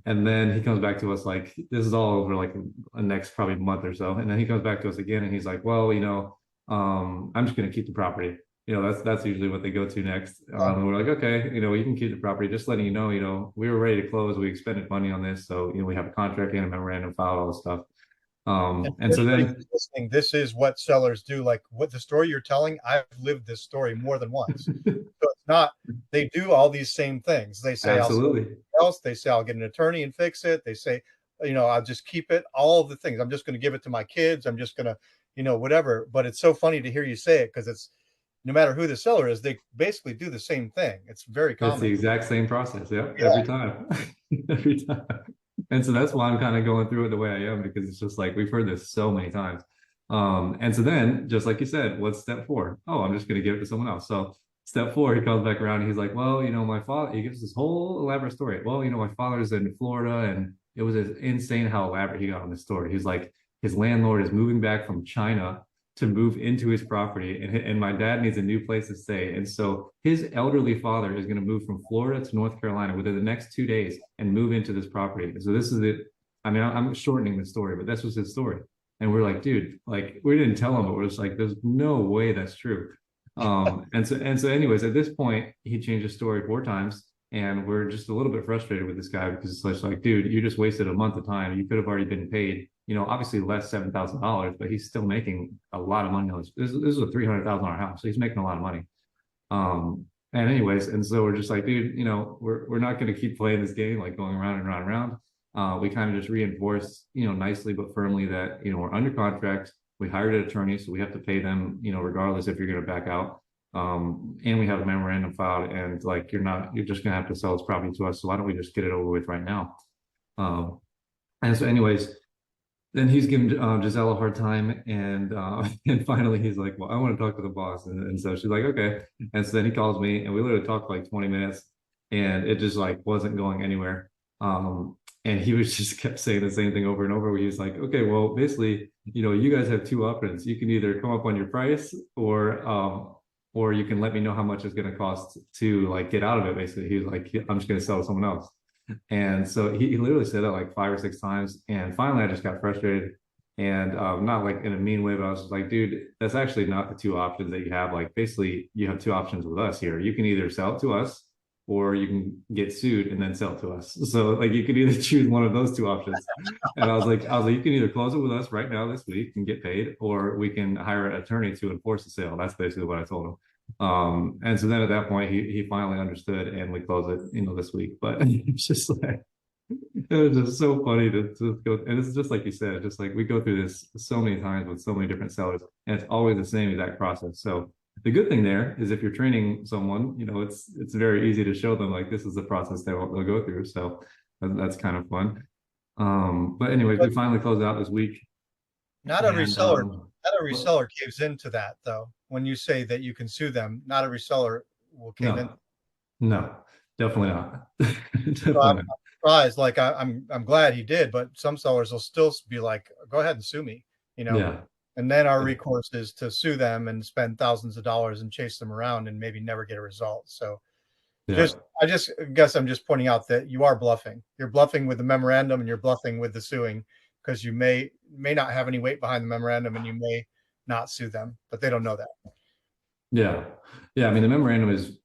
And then he comes back to us like, this is all over like the next probably month or so. And then he comes back to us again and he's like, "Well, I'm just going to keep the property." That's usually what they go to next. And we're like, "Okay, you can keep the property. Just letting you know, we were ready to close. We expended money on this. So, we have a contract and a memorandum filed, all this stuff." And so Anybody then, who's listening, this is what sellers do. Like what the story you're telling, I've lived this story more than once. So it's not, they do all these same things. They say, I'll sell absolutely. else. They say, I'll get an attorney and fix it. They say, I'll just keep it, all of the things. I'm just going to give it to my kids. I'm just going to, whatever. But it's so funny to hear you say it because it's, no matter who the seller is, they basically do the same thing. It's very It's the common. exact same process. Yeah, Yeah. every time. Every time. And so that's why I'm kind of going through it the way I am, because it's just like we've heard this so many times. And so then, just like you said, what's step four? Oh, I'm just going to give it to someone else. So step four, he comes back around and he's like, "Well, my father," he gives this whole elaborate story. "Well, my father's in Florida," and it was insane how elaborate he got on this story. He's like, his landlord is moving back from China to move into his property, and my dad needs a new place to stay. And so his elderly father is going to move from Florida to North Carolina within the next 2 days and move into this property. And so this is it. I mean, I'm shortening the story, but this was his story. And we're like, "Dude, like we didn't tell him, but we're just like, there's no way that's true." And so anyways, at this point, he changed his story 4 times. And we're just a little bit frustrated with this guy because it's like, "Dude, you just wasted a month of time. You could have already been paid, obviously less $7,000, but he's still making a lot of money on this. This is a $300,000 house, so he's making a lot of money." And anyways, and so we're just like, "Dude, we're not going to keep playing this game, like going around and around and around." We kind of just reinforce, nicely but firmly that, we're under contract. We hired an attorney, so we have to pay them, regardless if you're going to back out. And we have a memorandum filed, and like, you're just going to have to sell this property to us. So why don't we just get it over with right now? And so anyways, then he's giving Giselle a hard time, and and finally he's like, "Well, I want to talk to the boss," and so she's like, "Okay." And so then he calls me, and we literally talked for like 20 minutes, and it just like wasn't going anywhere. And he was just kept saying the same thing over and over. Where he was like, "Okay, well, basically, you guys have two options. You can either come up on your price, or you can let me know how much it's going to cost to like get out of it." Basically, he was like, "I'm just going to sell to someone else." And so he literally said that like 5 or 6 times. And finally, I just got frustrated, and not like in a mean way, but I was just like, "Dude, that's actually not the two options that you have. Like, basically, you have two options with us here. You can either sell it to us, or you can get sued and then sell it to us. So like, you could either choose one of those two options." And I was like, "You can either close it with us right now this week and get paid, or we can hire an attorney to enforce the sale." That's basically what I told him. And so then at that point, he finally understood, and we closed it, this week. But it's just like, it was just so funny to go. And it's just like you said, just like we go through this so many times with so many different sellers, and it's always the same exact process. So the good thing there is if you're training someone, it's very easy to show them like, this is the process they'll go through. So that's kind of fun. But anyways, we But finally closed out this week. not every And seller, not every well, seller caves into that though. When you say that you can sue them, not every seller will cave in. no, no, definitely not. So Definitely I'm not. surprised. Like I'm glad he did, but some sellers will still be like, "Go ahead and sue me," you know. Yeah. And then our recourse is to sue them and spend thousands of dollars and chase them around and maybe never get a result. So Yeah. I just guess I'm just pointing out that you are bluffing. You're bluffing with the memorandum and you're bluffing with the suing because you may not have any weight behind the memorandum and you may not sue them, but they don't know that. Yeah. Yeah. I mean, the memorandum is,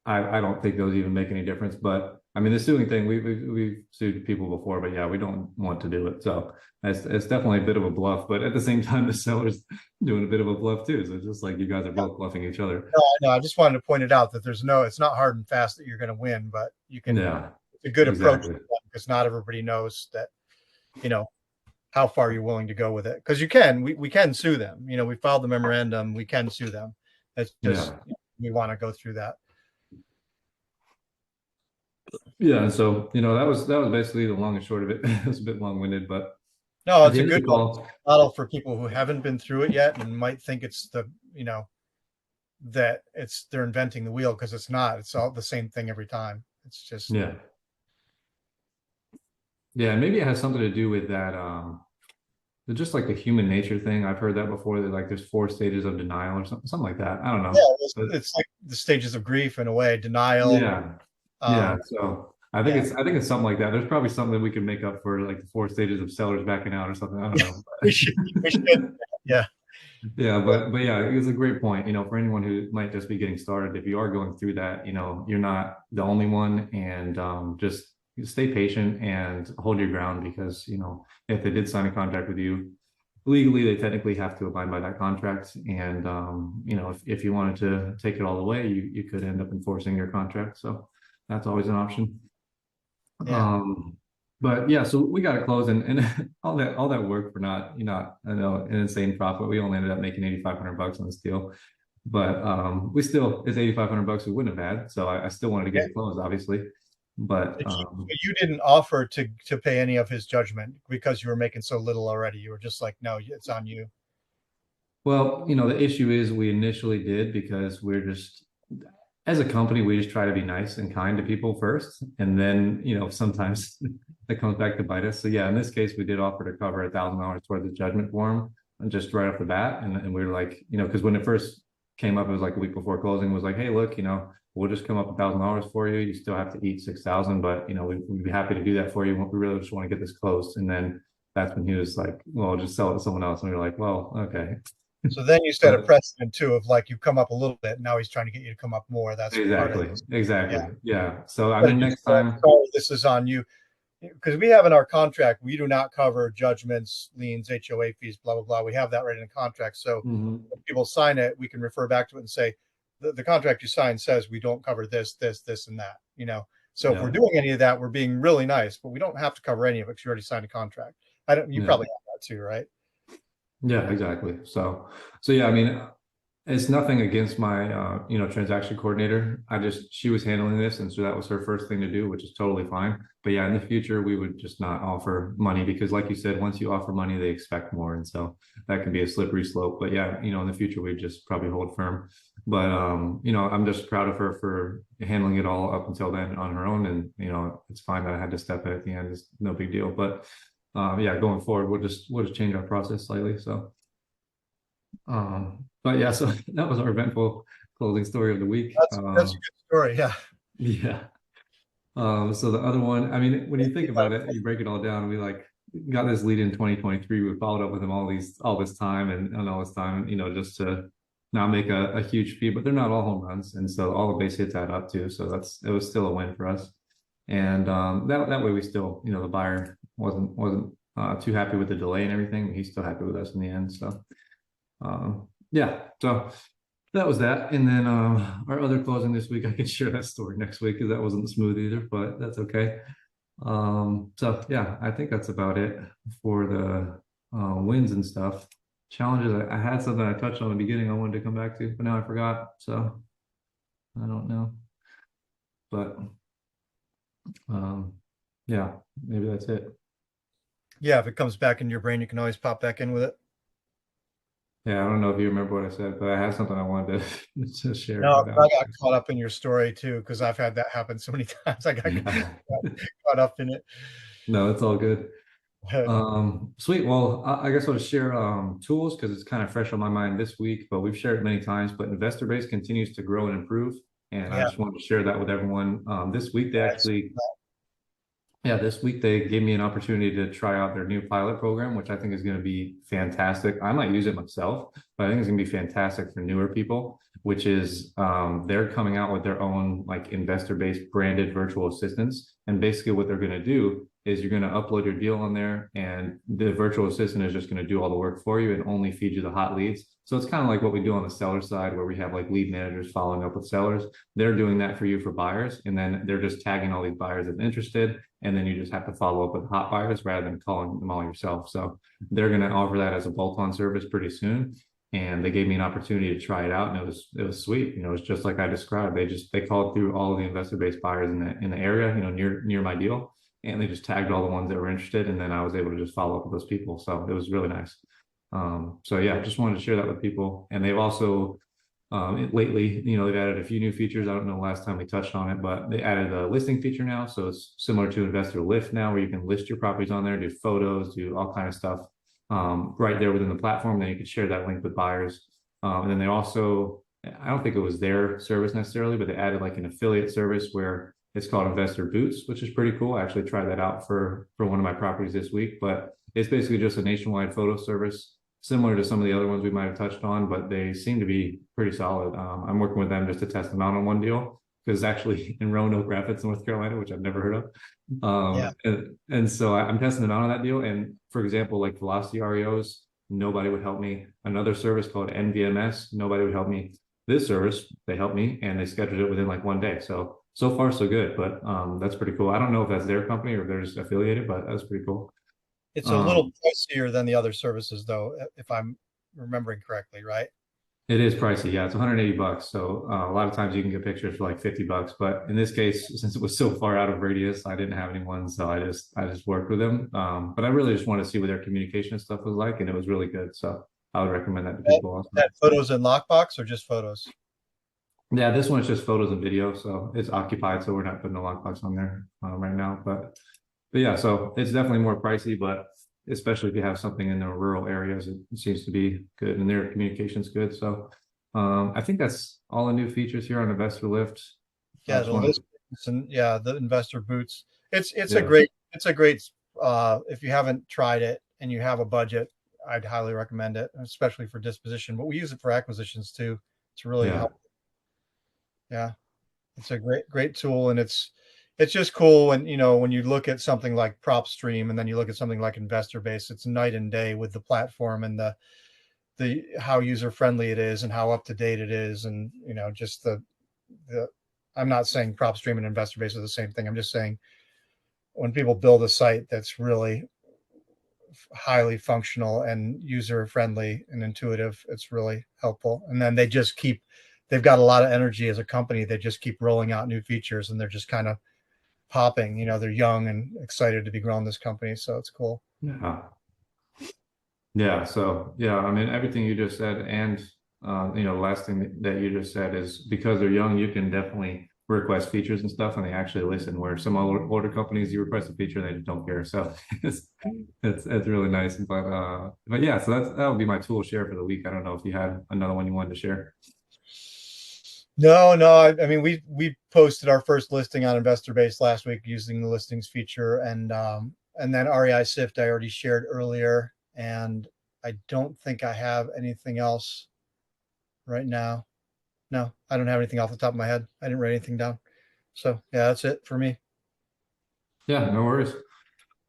I don't think those even make any difference, but I mean, the suing thing, we've sued people before, but yeah, we don't want to do it. So it's definitely a bit of a bluff, but at the same time, the seller's doing a bit of a bluff too. So it's just like you guys are both bluffing each other. No, I know. I just wanted to point it out that it's not hard and fast that you're going to win, but you can, Yeah, it's a good approach exactly. because not everybody knows that, you know, how far you're willing to go with it. Because we can sue them. We filed the memorandum, we can sue them. It's just, Yeah. we want to go through that. Yeah, so that was basically the long and short of it. It was a bit long-winded, but No, at it's the a end of the good call, model for people who haven't been through it yet and might think it's that they're inventing the wheel, because it's not. It's all the same thing every time. It's just yeah, yeah, and maybe it has something to do with that, just like the human nature thing. I've heard that before. That like there's 4 stages of denial or something like that. I don't yeah, know, it's, but it's like the stages of grief in a way, denial. yeah, yeah. Um, So I think yeah, it's something like that. There's probably something that we can make up for like the 4 stages of sellers backing out or something. I don't know. we should, we should, yeah, Yeah, but yeah, it's a great point. For anyone who might just be getting started, if you are going through that, you're not the only one, and just stay patient and hold your ground because if they did sign a contract with you, legally they technically have to abide by that contract, and if you wanted to take it all the way, you could end up enforcing your contract. So that's always an option. yeah, But yeah, so we got it closed, and all that work for not I know an insane profit. We only ended up making $8,500 on this deal, but we still it's $8,500 we wouldn't have had. So I still wanted to get yeah. it closed, obviously. But But you didn't offer to pay any of his judgment because you were making so little already. You were just like, no, it's on you. well, the issue is we initially did because we're just as a company, we just try to be nice and kind to people first, and then sometimes that comes back to bite us. So yeah, in this case, we did offer to cover $1,000 towards the judgment form, and just right off the bat, and we were like, because when it first came up, it was like a week before closing. It was like, hey, look, we'll just come up $1,000 for you. You still have to eat 6,000, but we'd be happy to do that for you. We really just want to get this closed. And then that's when he was like, well, I'll just sell it to someone else. And we were like, well, okay. So then you set a But precedent too of like, you come up a little bit. Now he's trying to get you to come up more. That's part of exactly, this. Yeah. exactly, yeah. So I But mean, just next time. sorry, this is on you. Because we have in our contract, we do not cover judgments, liens, HOA fees, blah, blah, blah. We have that right in the contract. So Mhm. when people sign it, we can refer back to it and say, the contract you signed says we don't cover this, this, this, and that. So if we're Yeah, doing any of that, we're being really nice, but we don't have to cover any of it because you already signed a contract. You yeah, probably have that too, right? yeah, exactly. So yeah, I mean, it's nothing against my transaction coordinator. She was handling this, and so that was her first thing to do, which is totally fine. But yeah, in the future, we would just not offer money because, like you said, once you offer money, they expect more, and so that can be a slippery slope. But yeah, in the future, we just probably hold firm. But I'm just proud of her for handling it all up until then on her own, and it's fine that I had to step in at the end. It's no big deal. But yeah, going forward, we'll just change our process slightly. So. But yeah, so that was our eventful closing story of the week. That's a good story. Yeah. Yeah. So the other one, I mean, when you think about it, you break it all down. We like got this lead in 2023. We followed up with him all this time and all this time, just to not make a huge fee, but they're not all home runs, and so all the base hits add up too. So it was still a win for us, and that way we still, the buyer wasn't too happy with the delay and everything. He's still happy with us in the end. So. Yeah, so that was that. And then our other closing this week, I can share that story next week because that wasn't smooth either, but that's okay. So yeah, I think that's about it for the wins and stuff. Challenges, I had something I touched on in the beginning I wanted to come back to, but now I forgot. So I don't know. But yeah, maybe that's it. Yeah. If it comes back in your brain, you can always pop back in with it. Yeah, I don't know if you remember what I said, but I had something I wanted to share. No, But I got caught up in your story too, because I've had that happen so many times. I got caught up in it. no, it's all good. Sweet. Well, I guess I'll just share tools because it's kind of fresh on my mind this week, but we've shared it many times. But Investor Base continues to grow and improve, and I Yeah. just wanted to share that with everyone. This week this week they gave me an opportunity to try out their new pilot program, which I think is going to be fantastic. I might use it myself, but I think it's going to be fantastic for newer people, which is they're coming out with their own like investor-based branded virtual assistants. And basically what they're going to do is you're going to upload your deal on there, and the virtual assistant is just going to do all the work for you and only feed you the hot leads. So it's kind of like what we do on the seller side, where we have like lead managers following up with sellers. They're doing that for you for buyers, and then they're just tagging all these buyers as interested, and then you just have to follow up with hot buyers rather than calling them all yourself. So they're going to offer that as a bolt-on service pretty soon. and they gave me an opportunity to try it out, and it was sweet. It was just like I described. They called through all of the investor-based buyers in the area, near my deal, and they just tagged all the ones that were interested, and then I was able to just follow up with those people. So it was really nice. So yeah, just wanted to share that with people. And they've also lately, they've added a few new features. I don't know the last time we touched on it, but they added a listing feature now. So it's similar to Investor Lift now, where you can list your properties on there, do photos, do all kind of stuff right there within the platform. Then you can share that link with buyers. And then they also, I don't think it was their service necessarily, but they added like an affiliate service where it's called Investor Boots, which is pretty cool. I actually tried that out for one of my properties this week, but it's basically just a nationwide photo service, similar to some of the other ones we might have touched on, but they seem to be pretty solid. I'm working with them just to test them out on one deal, because it's actually in Roanoke Rapids, North Carolina, which I've never heard of. Yeah. And so I'm testing them out on that deal. And for example, like Velocity REOs, nobody would help me. Another service called NVMS, nobody would help me. This service, they helped me, and they scheduled it within like one day. So far so good, but that's pretty cool. I don't know if that's their company or if they're just affiliated, but that's pretty cool. It's a little pricier than the other services, though, if I'm remembering correctly, right? It is pricey. Yeah, it's $180. So a lot of times you can get pictures for like $50. But in this case, since it was so far out of radius, I didn't have anyone, so I just worked with them. But I really just wanted to see what their communication stuff was like, and it was really good. So I would recommend that to people also. That photos in lockbox or just photos? Yeah, this one's just photos and video, so it's occupied, so we're not putting a lockbox on there right now. But yeah, so it's definitely more pricey, but especially if you have something in the rural areas, it seems to be good, and their communication's good. So I think that's all the new features here on Investor Lift. Yeah, Just the wanted- listings and yeah, the investor boots. It's Yeah. a great if you haven't tried it and you have a budget, I'd highly recommend it, especially for disposition. But we use it for acquisitions too. It's really Yeah. helpful. Yeah, it's a great tool, and it's just cool. And when you look at something like PropStream, and then you look at something like Investor Base, it's night and day with the platform and the how user friendly it is and how up to date it is, and just the. I'm not saying PropStream and Investor Base are the same thing. I'm just saying when people build a site that's really highly functional and user friendly and intuitive, it's really helpful. And then they've got a lot of energy as a company. They just keep rolling out new features, and they're just kind of popping. They're young and excited to be growing this company, so it's cool. Yeah. Yeah. So yeah, I mean, everything you just said, and the last thing that you just said is, because they're young, you can definitely request features and stuff, and they actually listen. Where some older companies, you request a feature, they just don't care. So it's really nice. But yeah, so that would be my tool share for the week. I don't know if you had another one you wanted to share. No. I mean, we posted our first listing on Investor Base last week using the listings feature, and then REI Sift I already shared earlier, and I don't think I have anything else right now. No, I don't have anything off the top of my head. I didn't write anything down. So yeah, that's it for me. Yeah, no worries.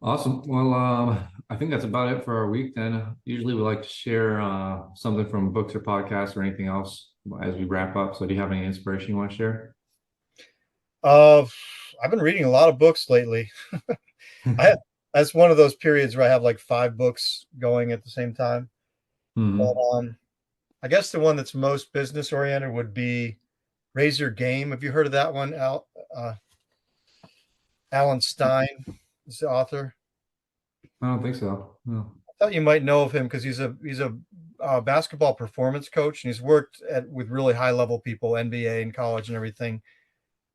Awesome. Well, I think that's about it for our week then. Usually we like to share something from books or podcasts or anything else as we wrap up. So do you have any inspiration you want to share? I've been reading a lot of books lately. That's one of those periods where I have like 5 books going at the same time. But Hmm. I guess the one that's most business oriented would be Raise Your Game. Have you heard of that one? Alan Stein is the author. I don't think so. No. I thought you might know of him because he's a basketball performance coach, and he's worked with really high level people, NBA and college and everything.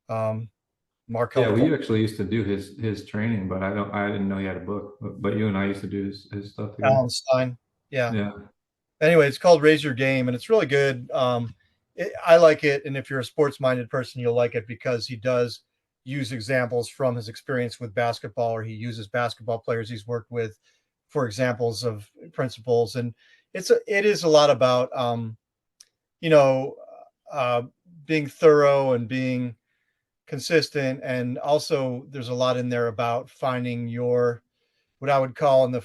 Mark Yeah, helped. we actually used to do his training, but I didn't know he had a book. But you and I used to do his stuff together. Alan Stein. Yeah. Yeah. Anyway, it's called Raise Your Game, and it's really good. I like it, and if you're a sports minded person, you'll like it because he does use examples from his experience with basketball, or he uses basketball players he's worked with for examples of principles. And it is a lot about you know uh, being thorough and being consistent, and also there's a lot in there about finding your what I would call in the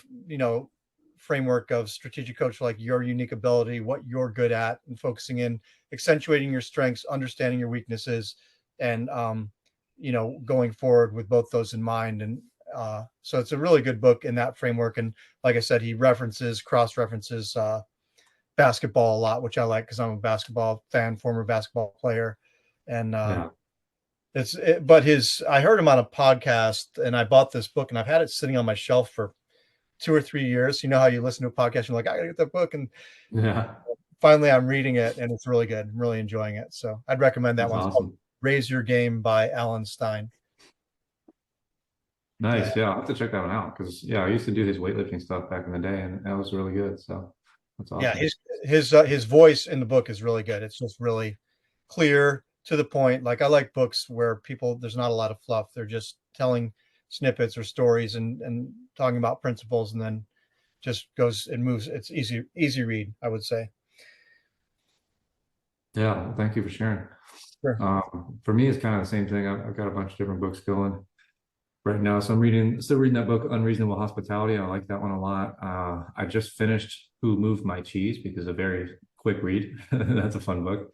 framework of strategic coach, like your unique ability, what you're good at, and focusing in accentuating your strengths, understanding your weaknesses, and going forward with both those in mind. And so it's a really good book in that framework. And like I said, he cross references basketball a lot, which I like because I'm a basketball fan, former basketball player. And Yeah. but I heard him on a podcast, and I bought this book, and I've had it sitting on my shelf for 2 or 3 years. You know how you listen to a podcast, and you're like, I gotta get that book. And Yeah. finally I'm reading it, and it's really good. I'm really enjoying it. So I'd recommend that That's one. It's called awesome. Raise Your Game by Alan Stein. So, Nice. Yeah, I'll have to check that one out because yeah, I used to do his weightlifting stuff back in the day, and that was really good. So that's yeah, awesome. his voice in the book is really good. It's just really clear, to the point. Like, I like books where there's not a lot of fluff. They're just telling snippets or stories, and talking about principles, and then just goes and moves. It's easy read, I would say. Yeah, well, thank you for sharing. Sure. For me, it's kind of the same thing. I've got a bunch of different books going right now. So still reading that book, Unreasonable Hospitality. I like that one a lot. I just finished Who Moved My Cheese because a very quick read. That's a fun book.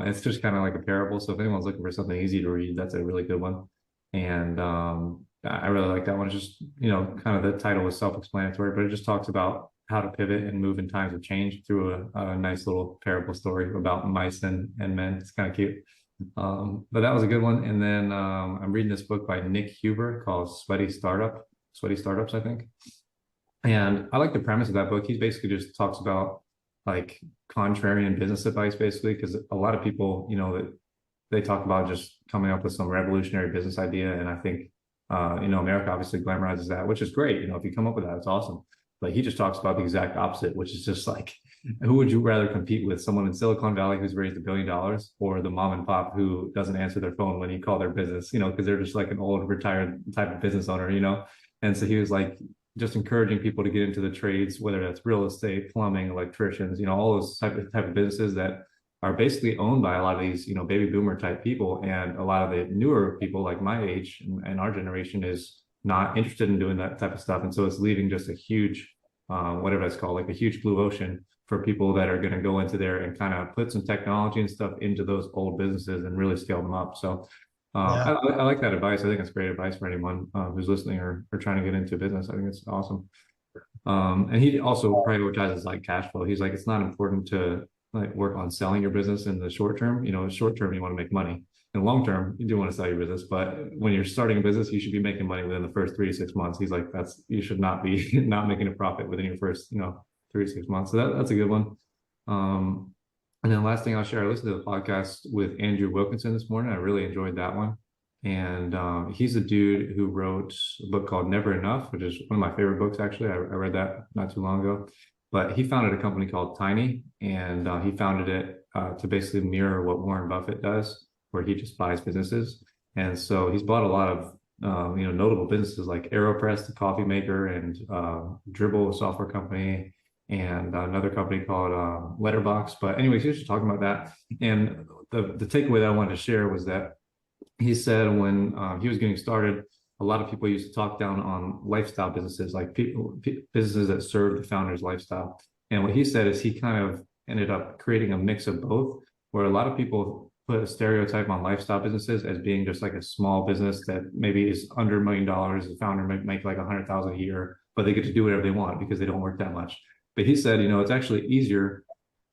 It's just kind of like a parable. So if anyone's looking for something easy to read, that's a really good one. And I really like that one. It's just, kind of the title is self-explanatory, but it just talks about how to pivot and move in times of change through a nice little parable story about mice and men. It's kind of cute. But that was a good one. And then I'm reading this book by Nick Huber called Sweaty Startups, I think. And I like the premise of that book. He basically just talks about like contrarian business advice, basically, because a lot of people, that they talk about just coming up with some revolutionary business idea. And I think, America obviously glamorizes that, which is great. If you come up with that, it's awesome. But he just talks about the exact opposite, which is just like, who would you rather compete with? Someone in Silicon Valley who's raised $1 billion, or the mom and pop who doesn't answer their phone when you call their business, because they're just like an old retired type of business owner, And so he was like, just encouraging people to get into the trades, whether that's real estate, plumbing, electricians, all those type of businesses that are basically owned by a lot of these, baby boomer type people. And a lot of the newer people like my age and our generation is not interested in doing that type of stuff. And so it's leaving just a huge, whatever that's called, like a huge blue ocean for people that are going to go into there and kind of put some technology and stuff into those old businesses and really scale them up. So Yeah. I like that advice. I think it's great advice for anyone who's listening or trying to get into business. I think it's awesome. And he also prioritizes like cash flow. He's like, it's not important to like work on selling your business in the short term. Short term, you want to make money. In the long term, you do want to sell your business. But when you're starting a business, you should be making money within the first 3 to 6 months. He's like, you should not be not making a profit within your first, 3 to 6 months. So that's a good one. And then last thing I'll share, I listened to the podcast with Andrew Wilkinson this morning. I really enjoyed that one. And he's a dude who wrote a book called Never Enough, which is one of my favorite books, actually. I read that not too long ago. But he founded a company called Tiny, and he founded it to basically mirror what Warren Buffett does, where he just buys businesses. And so he's bought a lot of notable businesses like AeroPress, the coffee maker, and Dribble, a software company, and another company called Letterbox. But anyways, he was just talking about that. And the takeaway that I wanted to share was that he said when he was getting started, a lot of people used to talk down on lifestyle businesses, like businesses that serve the founder's lifestyle. And what he said is he kind of ended up creating a mix of both, where a lot of people put a stereotype on lifestyle businesses as being just like a small business that maybe is under $1 million. The founder might make like 100,000 a year, but they get to do whatever they want because they don't work that much. But he said, it's actually easier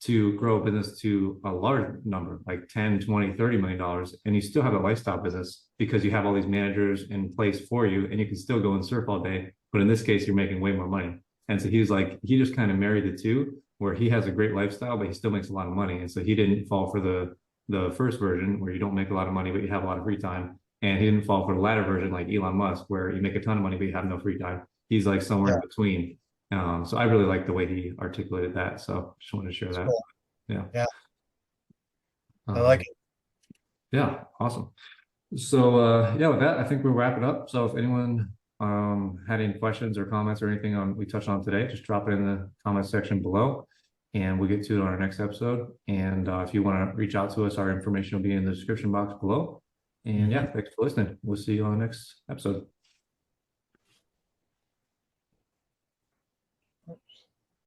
to grow a business to a large number, like 10, 20, $30 million, and you still have a lifestyle business because you have all these managers in place for you, and you can still go and surf all day. But in this case, you're making way more money. And so he's like, he just kind of married the two, where he has a great lifestyle, but he still makes a lot of money. And so he didn't fall for the first version where you don't make a lot of money, but you have a lot of free time. And he didn't fall for the latter version like Elon Musk, where you make a ton of money, but you have no free time. He's like somewhere in between. So I really like the way he articulated that. So just wanted to share that. Cool. Yeah. Yeah. I like it. Yeah. Awesome. So yeah, with that, I think we'll wrap it up. So if anyone had any questions or comments or anything on we touched on today, just drop it in the comment section below and we'll get to it on our next episode. And if you want to reach out to us, our information will be in the description box below. And yeah, thanks for listening. We'll see you on the next episode.